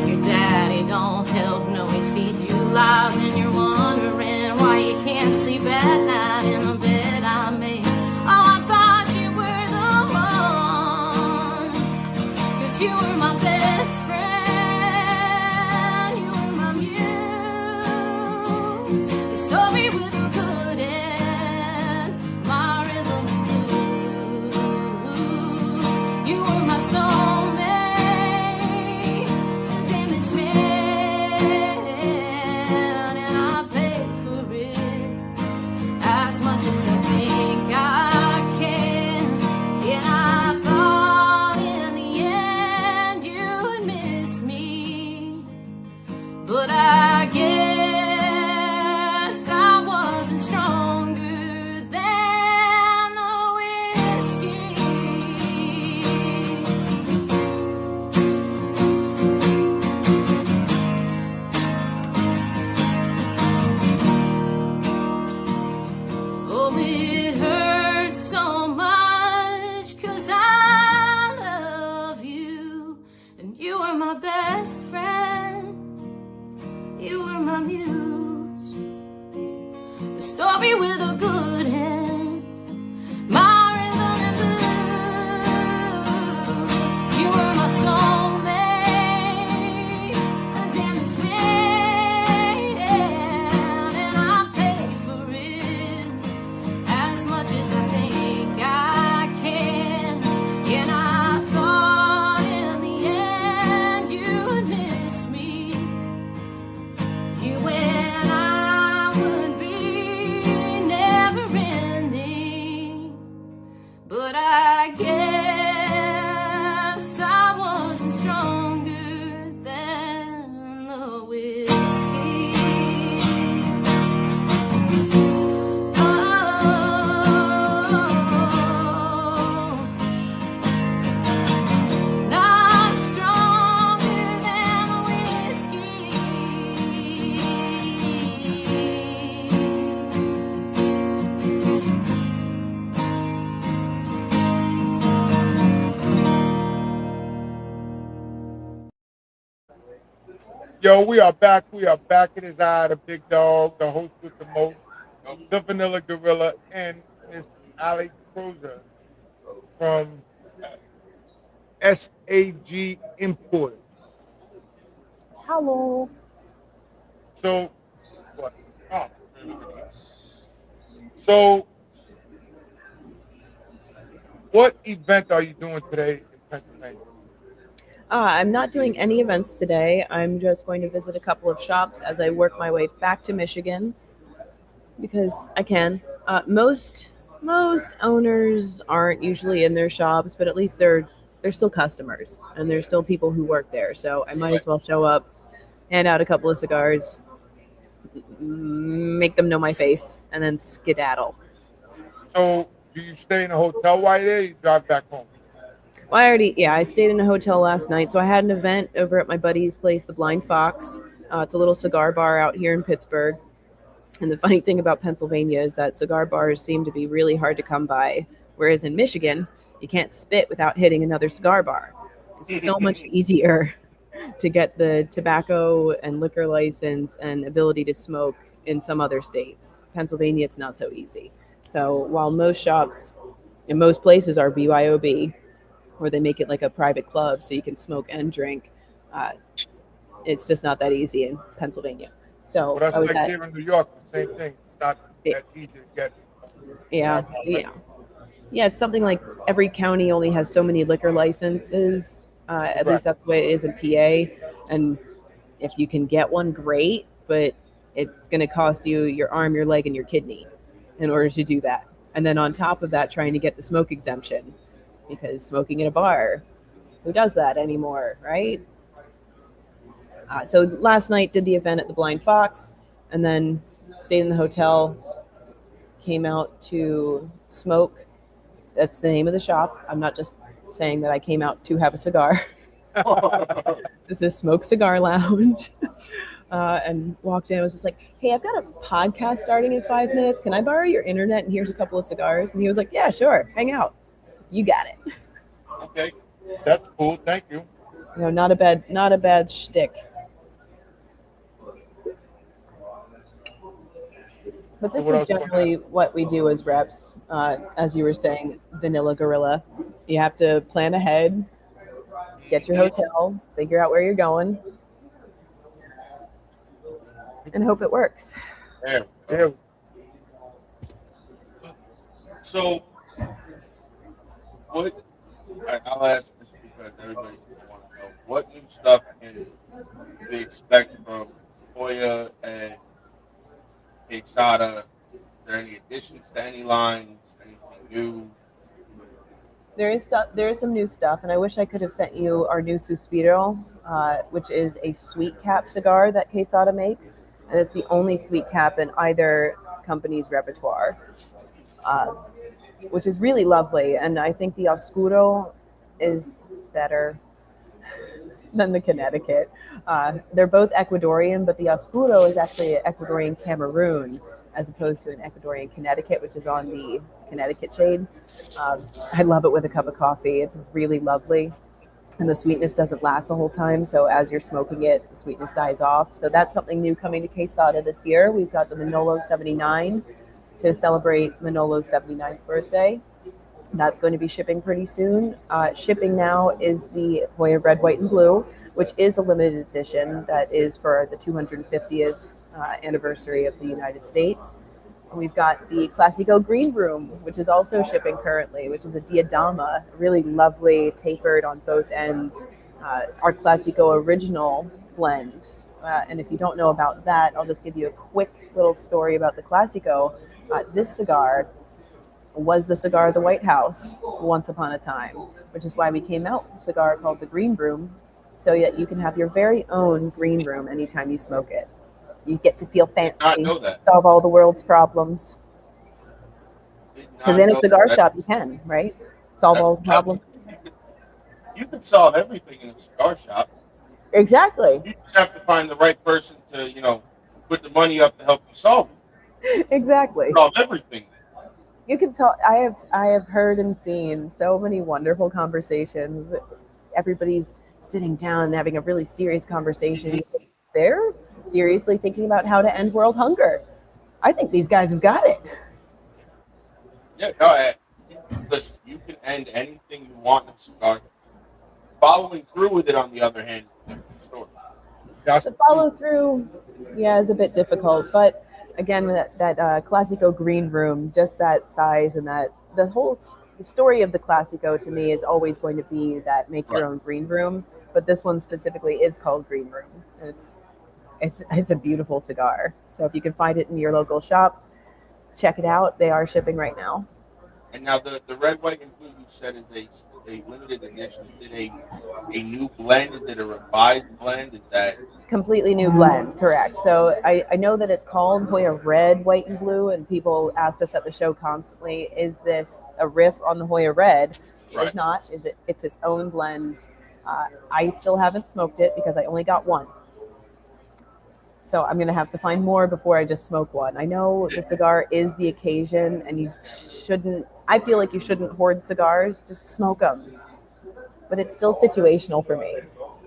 Your daddy don't help, no, he feeds you lies, and you're wondering why you can't sleep at night in the bed I made. Oh, I thought you were the one, 'cause you were my best friend. You were my muse. The story with a good end. My rhythm blues. You were my soulmate. A damaged man. And I paid for it. As much as I think I can. And I thought in the end you'd miss me. But I guess I wasn't stronger than the whiskey. Oh, it hurts so much 'cause I love you. And you were my best friend. You were my muse. The story with a good end. My rhythm and blues. You were my soulmate. A damaged man. And I paid for it. As much as I think I can. And I thought in the end you'd miss me. You and I would be never ending. But I guess I wasn't stronger than the whiskey. Oh, not stronger than the whiskey. Yo, we are back. We are back. It is I, the big dog, the host with the most, the vanilla gorilla, and Miss Ali Cruiser from SAG Importers. Hello. So, what? Oh. So, what event are you doing today in Pennsylvania? I'm not doing any events today. I'm just going to visit a couple of shops as I work my way back to Michigan because I can. Most owners aren't usually in their shops, but at least they're still customers and there's still people who work there. So I might as well show up, hand out a couple of cigars, make them know my face, and then skedaddle. So, do you stay in a hotel while you're there? Or you drive back home? Well, I stayed in a hotel last night. So I had an event over at my buddy's place, the Blind Fox. It's a little cigar bar out here in Pittsburgh. And the funny thing about Pennsylvania is that cigar bars seem to be really hard to come by, whereas in Michigan, you can't spit without hitting another cigar bar. It's so much easier to get the tobacco and liquor license and ability to smoke in some other states. Pennsylvania, it's not so easy. So while most shops in most places are BYOB, or they make it like a private club so you can smoke and drink, it's just not that easy in Pennsylvania. So Well, that's I was like here in New York, the same thing. It's not that easy to get. yeah. It's something like every county only has so many liquor licenses. At least that's the way it is in PA. And if you can get one, great, but it's going to cost you your arm, your leg, and your kidney in order to do that. And then on top of that, trying to get the smoke exemption, because smoking in a bar, who does that anymore, right? So last night did the event at the Blind Fox, and then stayed in the hotel, came out to smoke. That's the name of the shop. I'm not just saying that I came out to have a cigar. This is Smoke Cigar Lounge. And walked in. I was just like, hey, I've got a podcast starting in 5 minutes. Can I borrow your internet? And here's a couple of cigars. And he was like, yeah, sure. Hang out. You got it. Okay. That's cool. Thank you. Not a bad shtick. But this is generally what we do as reps. As you were saying, vanilla gorilla. You have to plan ahead, get your hotel, figure out where you're going, and hope it works. Yeah. So, I'll ask this because everybody's going to want to know, what new stuff can we expect from Hoya and Quesada? Is there any additions to any lines? Anything new? There is some new stuff, and I wish I could have sent you our new Suspiro, which is a sweet cap cigar that Quesada makes, and it's the only sweet cap in either company's repertoire, which is really lovely. And I think the Oscuro is better than the Connecticut. They're both Ecuadorian, but the Oscuro is actually an Ecuadorian Cameroon as opposed to an Ecuadorian Connecticut, which is on the Connecticut shade. I love it with a cup of coffee. It's really lovely. And the sweetness doesn't last the whole time. So as you're smoking it, the sweetness dies off. So that's something new coming to Quesada this year. We've got the Manolo 79 to celebrate Manolo's 79th birthday. That's going to be shipping pretty soon. Shipping now is the Hoya Red, White, and Blue, which is a limited edition that is for the 250th anniversary of the United States. We've got the Classico Green Room, which is also shipping currently, which is a diadama, really lovely, tapered on both ends. Our Classico original blend. And if you don't know about that, I'll just give you a quick little story about the Classico. This cigar was the cigar of the White House once upon a time, which is why we came out with a cigar called the Green Room, so that you can have your very own green room anytime you smoke it. You get to feel fancy, solve all the world's problems. Because in a cigar shop, you can, right? Solve all the problems. You can solve everything in a cigar shop. Exactly. You just have to find the right person to, put the money up to help you solve it. Exactly. Solve everything. You can tell. I have heard and seen so many wonderful conversations. Everybody's sitting down and having a really serious conversation. They're seriously thinking about how to end world hunger. I think these guys have got it. Yeah, no, listen, you can end anything you want in a cigar. Following through with it, on the other hand, is a different story. The follow through, is a bit difficult, but again, that Classico Green Room, just that size and that the story of the Classico to me is always going to be that make your own green room. But this one specifically is called Green Room, and it's a beautiful cigar. So if you can find it in your local shop, check it out. They are shipping right now. And now the red, white, and blue you said is a limited edition. Is it a new blend? Is it a revised blend? Is that completely new blend? Correct. So I know that it's called Hoya Red, White, and Blue, and people asked us at the show constantly, is this a riff on the Hoya Red? Right. It's not. It's its own blend. I still haven't smoked it because I only got one. So I'm gonna have to find more before I just smoke one. I know the cigar is the occasion, and you shouldn't. I feel like you shouldn't hoard cigars. Just smoke them. But it's still situational for me.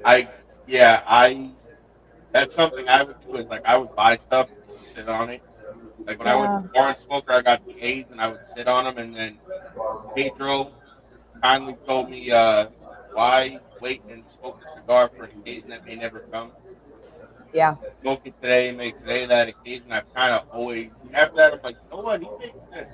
I that's something I would do is like I would buy stuff and just sit on it. Like when I went Yeah. to Foreign Smoker, I got the A's and I would sit on them, and then Pedro kindly told me, why wait and smoke a cigar for an occasion that may never come? Yeah. Smoke it today, make today that occasion. I've kind of always, after that, I'm like, you know what, he makes sense.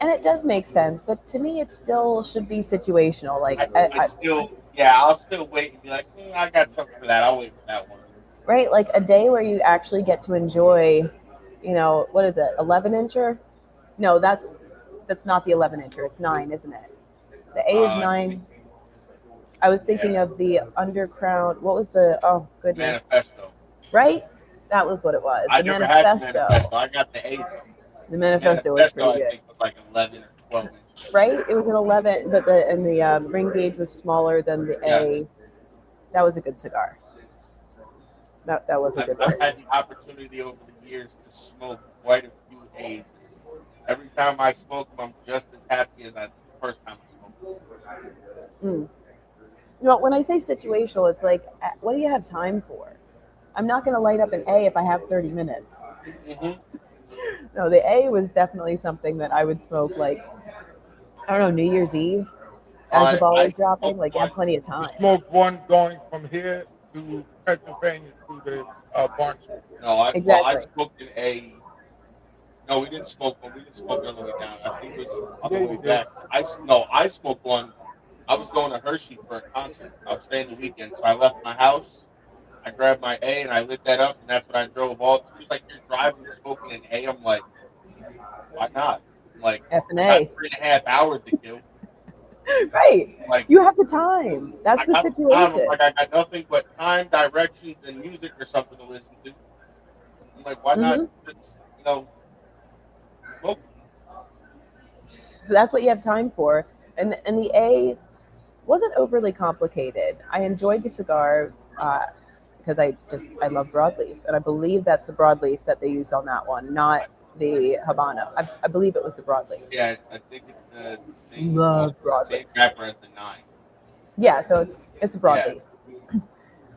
And it does make sense, but to me, it still should be situational. Like, I'll still wait and be like, I got something for that. I'll wait for that one. right? Like a day where you actually get to enjoy, what is it, 11 incher? No, that's not the 11 incher. It's 9, isn't it? The A is 9. I was thinking of the Undercrown. What was the? Oh goodness. Manifesto. Right? That was what it was. I The never had the Manifesto. Manifesto. I got the A. The Manifesto was pretty I good. think was like 11 or 12 inches. Right? It was an 11, but the ring gauge was smaller than the A. Yeah. That was a good cigar. That was a good one. I've had the opportunity over the years to smoke quite a few A's. Every time I smoke them, I'm just as happy as the first time I smoked them. When I say situational, it's like, what do you have time for? I'm not going to light up an A if I have 30 minutes. Mm-hmm. No, the A was definitely something that I would smoke, like, I don't know, New Year's Eve as the ball was dropping. Like, you have plenty of time. You smoked one going from here to Pennsylvania to the Barnstable. No, I smoked an A. No, we didn't smoke one. We didn't smoke it on the way down. I think it was on the way back. I smoked one. I was going to Hershey for a concert. I was staying the weekend, so I left my house. I grabbed my A and I lit that up, and that's what I drove all. It was like you're driving and smoking an A. I'm like, why not? I'm like, F&A. 3.5 hours to kill. Right. Like, you have the time. That's the situation. I got nothing but time, directions, and music or something to listen to. I'm like, why not just, smoke? That's what you have time for. And the A wasn't overly complicated. I enjoyed the cigar because I love broadleaf, and I believe that's the broadleaf that they used on that one, not the Habano. I believe it was the broadleaf. Yeah, I think it's the same. Love broadleaf. Same wrapper as the 9. Yeah, so it's a broadleaf. Yeah.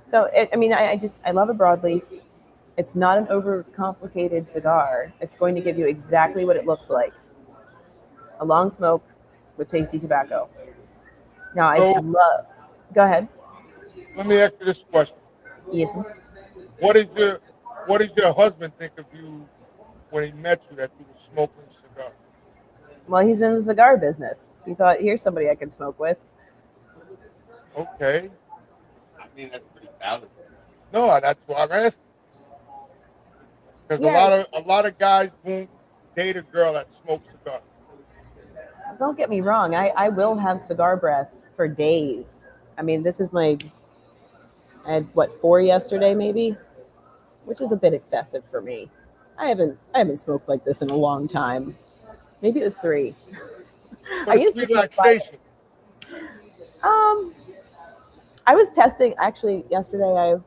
So I love a broadleaf. It's not an overcomplicated cigar. It's going to give you exactly what it looks like: a long smoke with tasty tobacco. Now, Go ahead. Let me ask you this question. Yes. What did your husband think of you when he met you that you were smoking cigars? Well, he's in the cigar business. He thought, here's somebody I can smoke with. Okay. I mean, that's pretty valid. No, that's why I'm asking. Because a lot of guys won't date a girl that smokes cigars. Don't get me wrong. I will have cigar breath for days. I mean, this is I had 4 yesterday maybe, which is a bit excessive for me. I haven't smoked like this in a long time. Maybe it was 3. I used to relaxation. I was testing actually yesterday.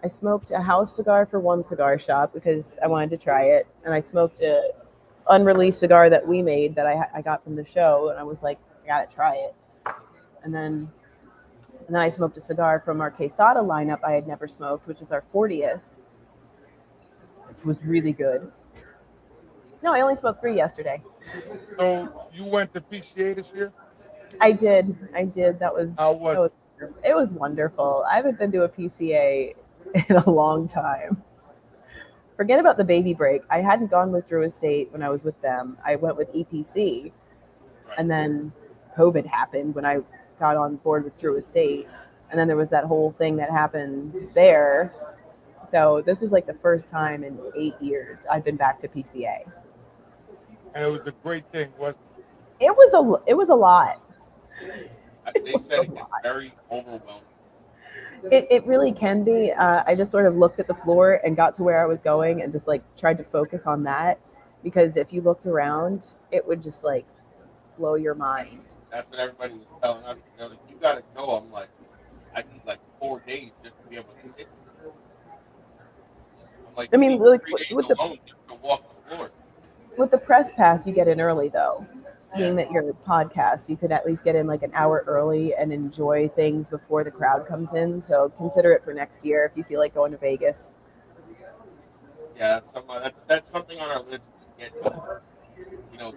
I smoked a house cigar for one cigar shop because I wanted to try it, and I smoked a unreleased cigar that we made that I got from the show, and I was like, I gotta try it. And then I smoked a cigar from our Quesada lineup I had never smoked, which is our 40th, which was really good. No, I only smoked 3 yesterday. So you went to PCA this year? I did. That was, how was it? It was wonderful. I haven't been to a PCA in a long time. Forget about the baby break. I hadn't gone with Drew Estate when I was with them. I went with EPC, and then COVID happened when I got on board with Drew Estate, and then there was that whole thing that happened there. So this was like the first time in 8 years I've been back to PCA. And it was a great thing, wasn't it? It was a lot. They said it gets very overwhelming. It really can be. I just sort of looked at the floor and got to where I was going and just like tried to focus on that, because if you looked around, it would just like blow your mind. That's what everybody was telling us. They're like, you got to go. I'm like, I need like 4 days just to be able to sit. Like, I mean, like 3 days with the alone just to walk the floor. with the press pass, you get in early though. Being Yeah. that you're a podcast, you could at least get in like an hour early and enjoy things before the crowd comes in. So consider it for next year if you feel like going to Vegas. Yeah, that's something on our list to get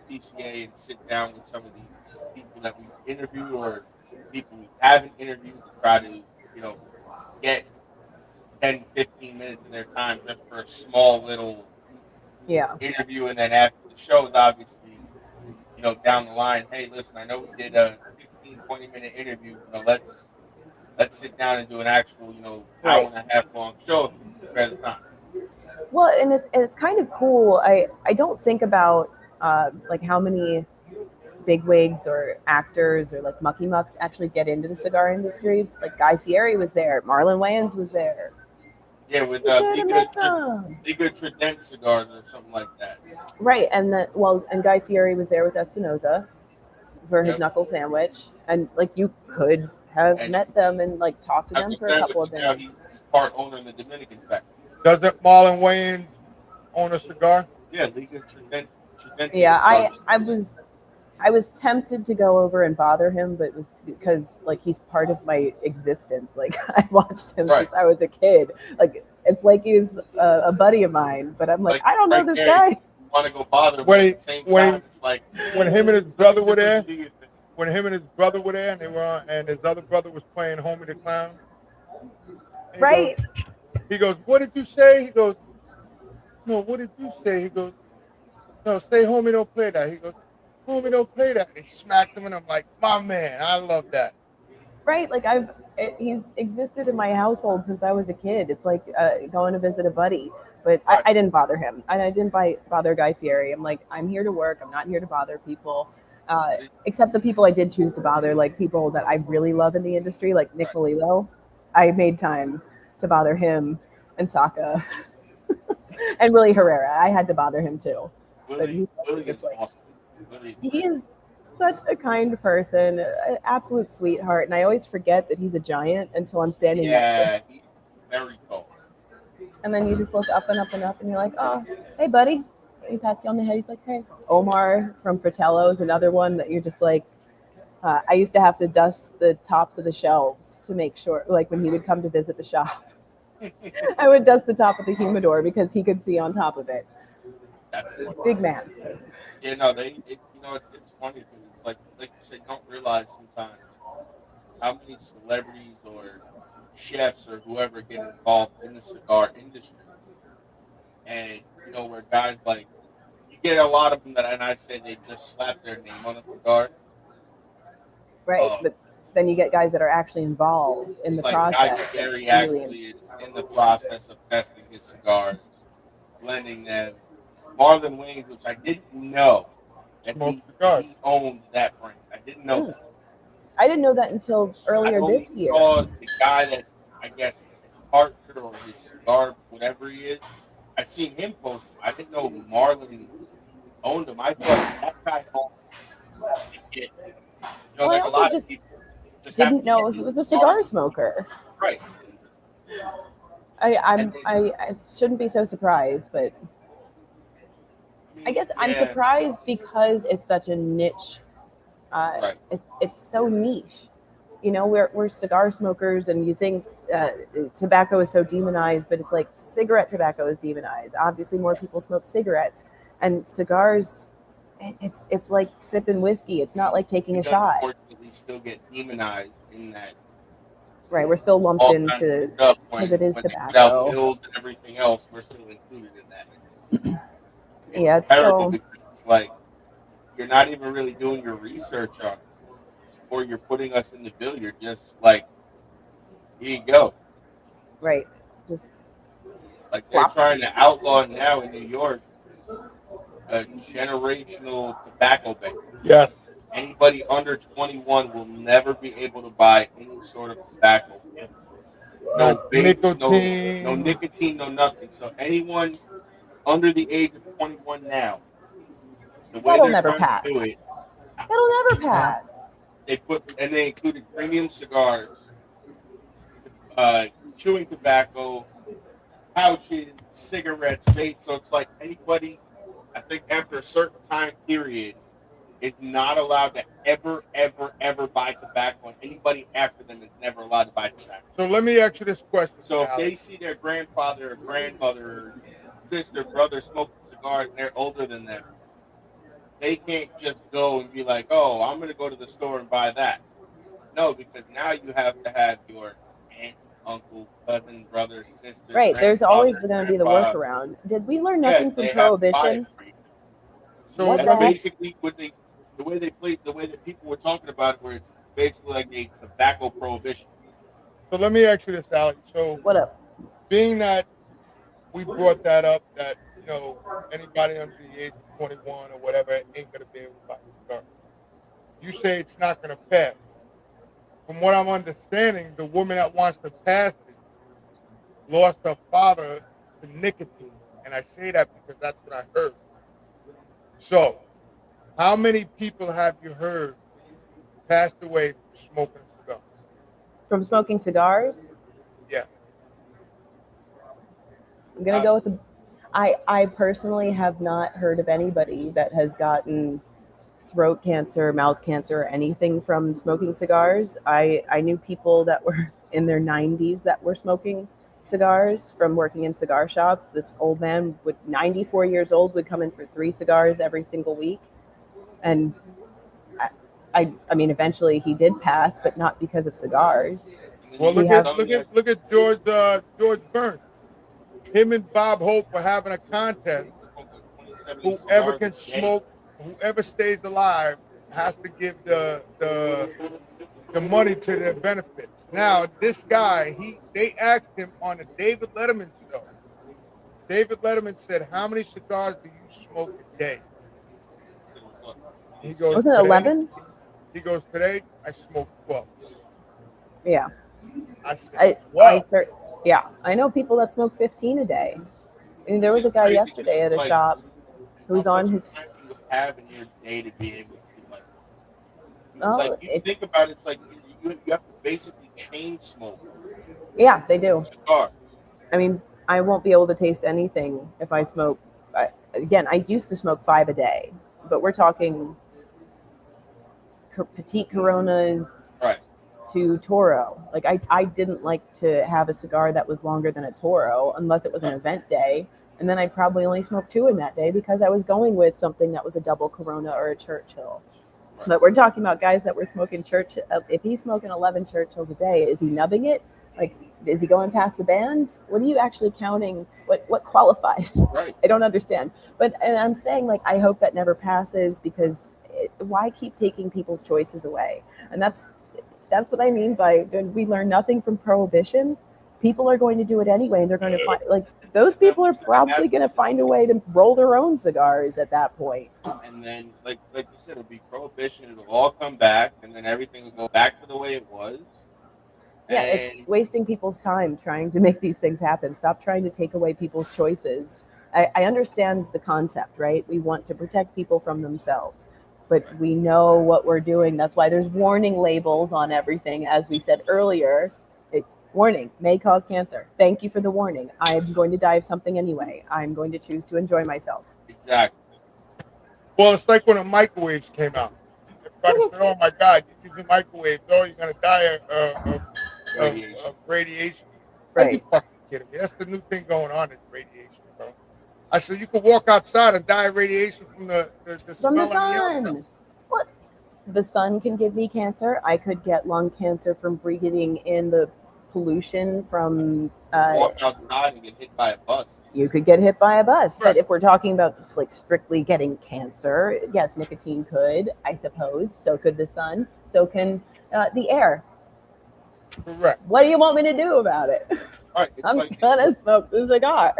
PCA and sit down with some of these people that we interview or people we haven't interviewed to try to, get 10, 15 minutes of their time just for a small little Yeah. interview. And then after the show is obviously, down the line, hey, listen, I know we did a 15, 20-minute interview. Let's sit down and do an actual, hour and a half long show if you can spare the time. Well, and it's kind of cool. I don't think about like how many bigwigs or actors or like mucky mucks actually get into the cigar industry. Like Guy Fieri was there, Marlon Wayans was there. Yeah, with Liga Trident cigars or something like that. Right, and Guy Fieri was there with Espinosa for his knuckle sandwich, and like you could have met them and like talked to them for a couple of minutes. He's part owner in the Dominican factory. Doesn't Marlon Wayans own a cigar? Yeah, Liga Trident. Yeah, I was tempted to go over and bother him, but it was because like he's part of my existence. Like I watched him since I was a kid. Like it's like he's a buddy of mine, but I'm like I don't know this guy. You want to go bother him at the same time? It's like when him and his brother were there. When him and his brother were there, and they were on, and his other brother was playing Homie the Clown. Right. He goes, "What did you say?" He goes, "No, what did you say?" He goes, "No, say Homie don't play that." He goes, "Homie don't play that." He smacked him, and I'm like, "My man, I love that." Right, like he's existed in my household since I was a kid. It's like going to visit a buddy, but I didn't bother him, and I didn't bother Guy Fieri. I'm like, I'm here to work. I'm not here to bother people, except the people I did choose to bother, like people that I really love in the industry, like Nick Melillo. I made time to bother him and Saka and Willie Herrera. I had to bother him too. Willie is awesome. He is such a kind person, an absolute sweetheart, and I always forget that he's a giant until I'm standing next to him. Yeah, he's very tall. And then you just look up and up and up, and you're like, "Oh, hey, buddy." He pats you on the head. He's like, "Hey." Omar from Fratello is another one that you're just like. I used to have to dust the tops of the shelves to make sure, like when he would come to visit the shop, I would dust the top of the humidor because he could see on top of it. Big man. Yeah, no, it's funny because it's like you said, you don't realize sometimes how many celebrities or chefs or whoever get involved in the cigar industry, and where guys like you get a lot of them that, and I said they just slap their name on a cigar. Right, but then you get guys that are actually involved in the process. Guy Fieri actually is in the process of testing his cigars, blending them. Marlon Wayans, which I didn't know that he owned that brand. I didn't know that. I didn't know that until earlier this year. I saw the guy that I guess is his partner or his cigar, whatever he is. I seen him post him. I didn't know Marlon owned him. I thought that guy owned him. I also just didn't know he was a cigar smoker. Right. I shouldn't be so surprised, but I guess I'm surprised because it's such a niche. It's so niche. We're cigar smokers, and you think tobacco is so demonized, but it's like cigarette tobacco is demonized. Obviously, more people smoke cigarettes, and cigars. It's like sipping whiskey. It's not like taking a shot. Unfortunately, still get demonized in that. Right, we're still lumped into because it is tobacco. Pills and everything else, we're still included in that. It's terrible because it's like you're not even really doing your research on it, or you're putting us in the bill. You're just like, here you go. Right, just like they're trying to outlaw now in New York. A generational tobacco ban. Yes. Anybody under 21 will never be able to buy any sort of tobacco. No vapes, no nicotine, no nothing. So anyone under the age of 21 now, the way that'll they're never trying pass. to do it, that'll never pass. They included premium cigars, chewing tobacco, pouches, cigarettes, vapes. So it's like anybody, I think after a certain time period, is not allowed to ever buy tobacco. And anybody after them is never allowed to buy tobacco. So let me ask you this question. So if Alex. they see their grandfather or grandmother, sister, brother smoking cigars and they're older than them, they can't just go and be like, oh, I'm going to go to the store and buy that. No, because now you have to have your aunt, uncle, cousin, brother, sister. Right. There's always going to be the grandfather. workaround. Did we learn nothing from they have to buy Prohibition? it for you. So What the That's heck? basically what the way they played, the way that people were talking about it, where it's basically like a tobacco prohibition. So let me ask you this, Alex. So What up? being that we brought that up, that anybody under the age of 21 or whatever ain't gonna be able to buy a cigar. You say it's not gonna pass. From what I'm understanding, the woman that wants to pass it lost her father to nicotine, and I say that because that's what I heard. So, how many people have you heard passed away from smoking a cigar? From smoking cigars? Yeah. I'm gonna go with the. I personally have not heard of anybody that has gotten throat cancer, mouth cancer, or anything from smoking cigars. I knew people that were in their 90s that were smoking cigars from working in cigar shops. This old man, 94 years old, would come in for 3 cigars every single week, and I mean, eventually he did pass, but not because of cigars. Well, look at George Burns. Him and Bob Hope were having a contest. Whoever can smoke, whoever stays alive, has to give the money to their benefits. Now, this guy, they asked him on the David Letterman show. David Letterman said, "How many cigars do you smoke a day?" He goes, Wasn't it 11? He goes, "Today I smoke 12." Yeah. I said, yeah, I know people that smoke 15 a day. I mean, there was a guy yesterday at a shop who's on his. You have in your day to be able to Oh, like you think about it, it's like you have to basically chain smoke. Yeah, they do. Cigars. I mean, I won't be able to taste anything if I smoke. Again, I used to smoke 5 a day, but we're talking petite Coronas, right, to Toro. Like I didn't like to have a cigar that was longer than a Toro unless it was an event day, and then I'd probably only smoke 2 in that day because I was going with something that was a double Corona or a Churchill. Right. But we're talking about guys that were smoking Churchill. If he's smoking 11 Churchills a day, is he nubbing it? Like, is he going past the band? What are you actually counting? What qualifies? Right. I don't understand. And I'm saying, like, I hope that never passes, because why keep taking people's choices away? And that's what I mean by, we learn nothing from Prohibition. People are going to do it anyway, and they're going to find, like, those people are probably going to find a way to roll their own cigars at that point. And then, like you said, it'll be Prohibition. It'll all come back, and then everything will go back to the way it was. Yeah, it's wasting people's time trying to make these things happen. Stop trying to take away people's choices. I understand the concept, right? We want to protect people from themselves, but we know what we're doing. That's why there's warning labels on everything. As we said earlier, warning, may cause cancer. Thank you for the warning. I'm going to die of something anyway. I'm going to choose to enjoy myself. Exactly. Well, it's like when the microwaves came out. Everybody said, "Oh my God, you're using microwaves. Oh, you're going to die of radiation." Right. Are you fucking kidding me? That's the new thing going on, is radiation, bro. I said, you could walk outside and die of radiation from the From the smell on sun. What? The sun can give me cancer. I could get lung cancer from breathing in the pollution from... walk outside and get hit by a bus. You could get hit by a bus. Right. But if we're talking about just like strictly getting cancer, yes, nicotine could, I suppose. So could the sun. So can the air. Correct. What do you want me to do about it? Right, I'm gonna smoke the cigar.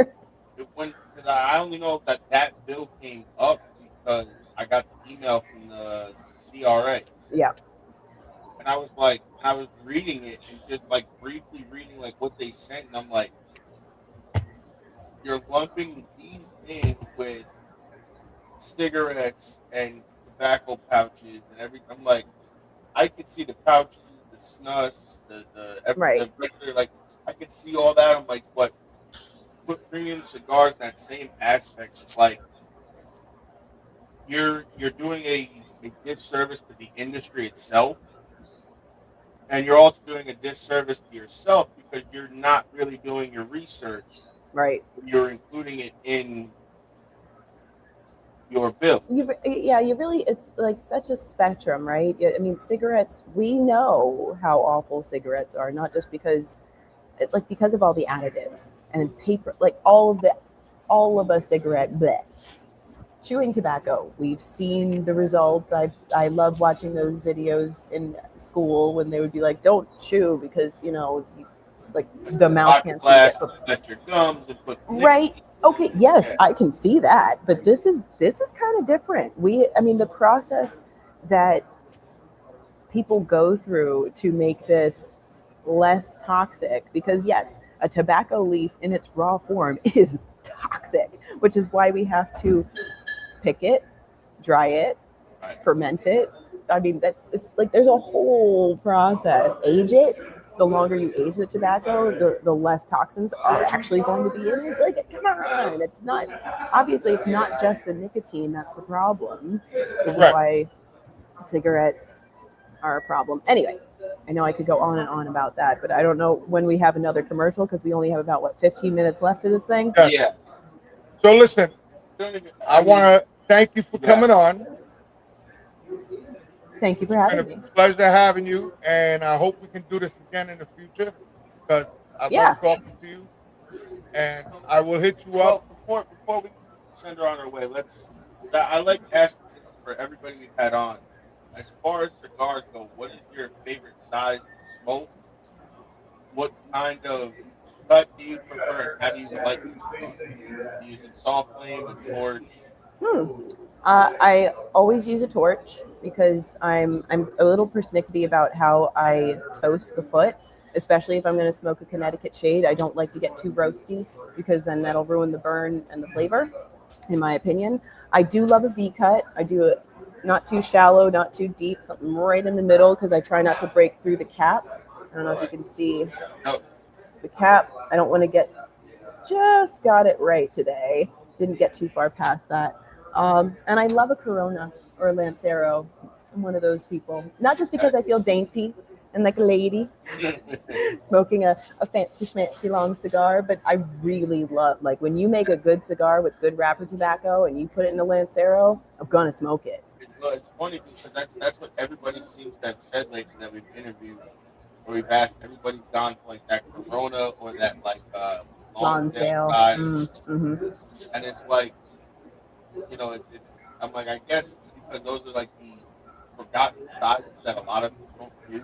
I only know that bill came up because I got the email from the CRA. Yeah. And I was like, I was reading it and just like briefly reading like what they sent, and I'm like, you're lumping these in with cigarettes and tobacco pouches and everything. I'm like, I could see the pouches, the snus, the right. regular, like I could see all that. I'm like, what? put premium cigars in that same aspect. It's like you're doing a disservice to the industry itself, and you're also doing a disservice to yourself because you're not really doing your research. Right. You're including it in your bill. You really, it's like such a spectrum, right? I mean, cigarettes, we know how awful cigarettes are, not just because because of all the additives and paper, like all of a cigarette, bleh. Chewing tobacco, we've seen the results. I love watching those videos in school when they would be like, don't chew because, like the mouth cancer. Let your gums and put right. Okay, yes, I can see that, but this is kind of different. The process that people go through to make this less toxic, because yes, a tobacco leaf in its raw form is toxic, which is why we have to pick it, dry it, ferment it. I mean, there's a whole process. Age it. The longer you age the tobacco, the less toxins are actually going to be in it. Like, come on, it's not just the nicotine that's the problem, which is why cigarettes are a problem. Anyway, I know I could go on and on about that, but I don't know when we have another commercial because we only have about 15 minutes left to this thing. Yes. Yeah. So listen, I want to thank you for coming on. Thank you for having me. It's been a pleasure having you, and I hope we can do this again in the future because I love talking to you. And I will hit you up. Before we send her on her way, I like asking this for everybody we've had on. As far as cigars go, what is your favorite size to smoke? What kind of cut do you prefer? How do you like it to smoke? Do you use a soft flame, a torch? I always use a torch because I'm a little persnickety about how I toast the foot, especially if I'm going to smoke a Connecticut shade. I don't like to get too roasty because then that'll ruin the burn and the flavor, in my opinion. I do love a V-cut. I do it not too shallow, not too deep, something right in the middle because I try not to break through the cap. I don't know if you can see the cap. I don't want to just got it right today. Didn't get too far past that. And I love a Corona or a Lancero. I'm one of those people. Not just because I feel dainty and like a lady smoking a fancy schmancy long cigar, but I really love, like, when you make a good cigar with good wrapper tobacco and you put it in a Lancero, I'm going to smoke it. Well, it's funny because that's what everybody seems to have said lately that we've interviewed or we've asked. Everybody's gone for like that Corona or that like Lonsdale. And it's like, it's I'm like, I guess because those are like the forgotten sizes that a lot of people don't do.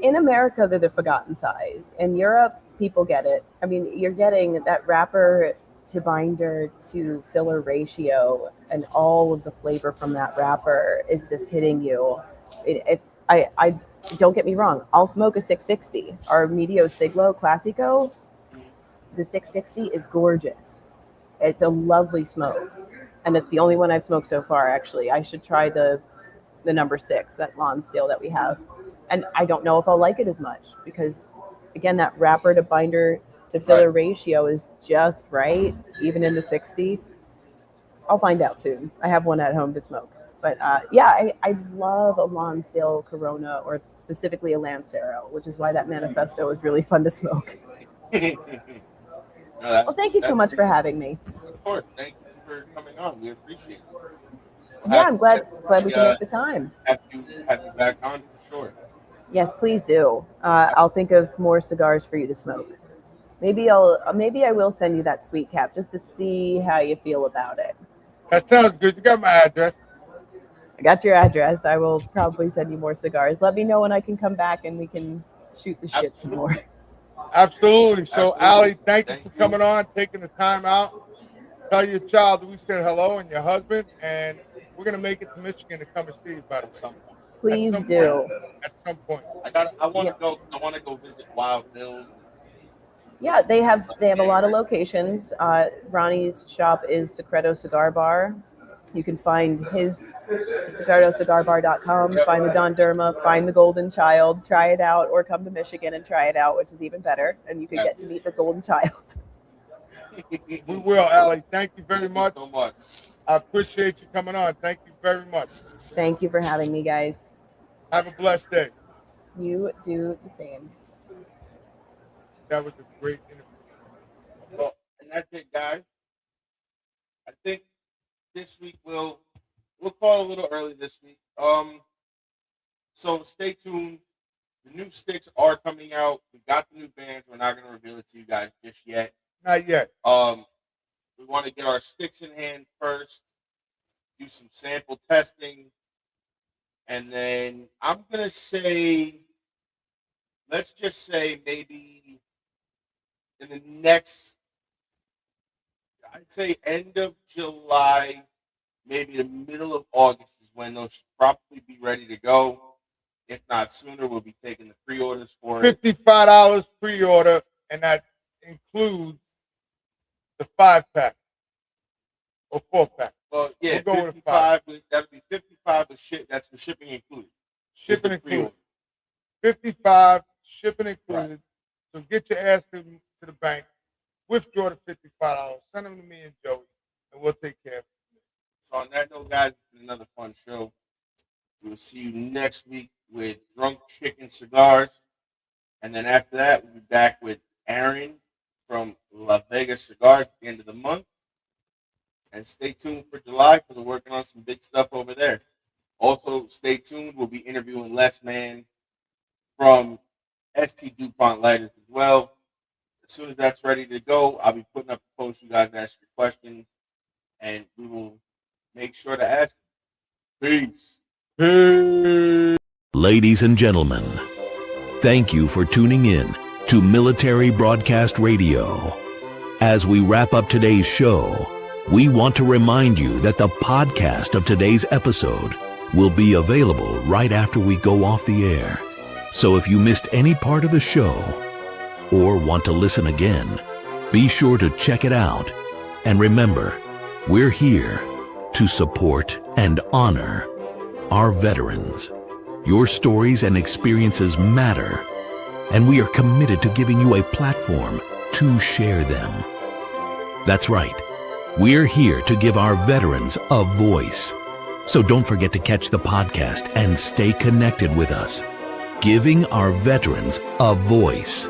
In America, they're the forgotten size. In Europe, people get it. I mean, you're getting that wrapper to binder to filler ratio, and all of the flavor from that wrapper is just hitting you. If I don't get me wrong, I'll smoke a 660. Our Medio Siglo Classico, the 660 is gorgeous. It's a lovely smoke, and it's the only one I've smoked so far. Actually, I should try the number 6, that Lonsdale that we have. And I don't know if I'll like it as much because, again, that wrapper to binder to filler ratio is just right, even in the 60. I'll find out soon. I have one at home to smoke. But I love a Lonsdale Corona, or specifically a Lancero, which is why that Manifesto is really fun to smoke. Well, thank you so much for having me. Of course. Thank you for coming on. We appreciate it. I'm glad we can make the time. Have you back on for sure. Yes, please do. I'll think of more cigars for you to smoke. Maybe I will send you that sweet cap just to see how you feel about it. That sounds good. You got my address. I got your address. I will probably send you more cigars. Let me know when I can come back and we can shoot the shit some more. Absolutely. So, Allie, thank you for coming on, taking the time out. Tell your child that we said hello and your husband, and we're gonna make it to Michigan to come and see you about it some point. Please do. At some point. I want to go visit Wild Bill's. Yeah, they have a lot of locations. Ronnie's shop is Secreto Cigar Bar. You can find his secretocigarbar.com, find the Don Derma, find the Golden Child, try it out, or come to Michigan and try it out, which is even better. And you can get to meet the Golden Child. We will, Allie. Thank you very much. So much. I appreciate you coming on. Thank you very much. Thank you for having me, guys. Have a blessed day. You do the same. That was a great interview. Well, and that's it, guys. I think this week we'll call it a little early this week. So stay tuned. The new sticks are coming out. We got the new bands. We're not going to reveal it to you guys just yet. Not yet. We want to get our sticks in hand first, do some sample testing, and then I'm going to say, let's just say maybe in the next, I'd say end of July, maybe the middle of August is when those should probably be ready to go. If not sooner, we'll be taking the pre-orders for it. $55 pre-order, and that includes the 5-pack or 4-pack. Well, yeah, we'll go 55. That'll be 55 with ship. That's with shipping included. Shipping included. 55 shipping included. Right. So get your ass to the bank. Withdraw the $55. Send them to me and Joey, and we'll take care of it. So on that note, guys, it's been another fun show. We will see you next week with Drunk Chicken Cigars. And then after that, we'll be back with Aaron from La Vega Cigars at the end of the month. And stay tuned for July because we're working on some big stuff over there. Also, stay tuned. We'll be interviewing Les Man from ST DuPont Lighters as well. As soon as that's ready to go, I'll be putting up a post. You guys ask your questions, and we will make sure to ask. Peace. Ladies and gentlemen, thank you for tuning in to Military Broadcast Radio. As we wrap up today's show, we want to remind you that the podcast of today's episode will be available right after we go off the air. So if you missed any part of the show or want to listen again, be sure to check it out. And remember, we're here to support and honor our veterans. Your stories and experiences matter, and we are committed to giving you a platform to share them. That's right. We're here to give our veterans a voice. So don't forget to catch the podcast and stay connected with us. Giving our veterans a voice.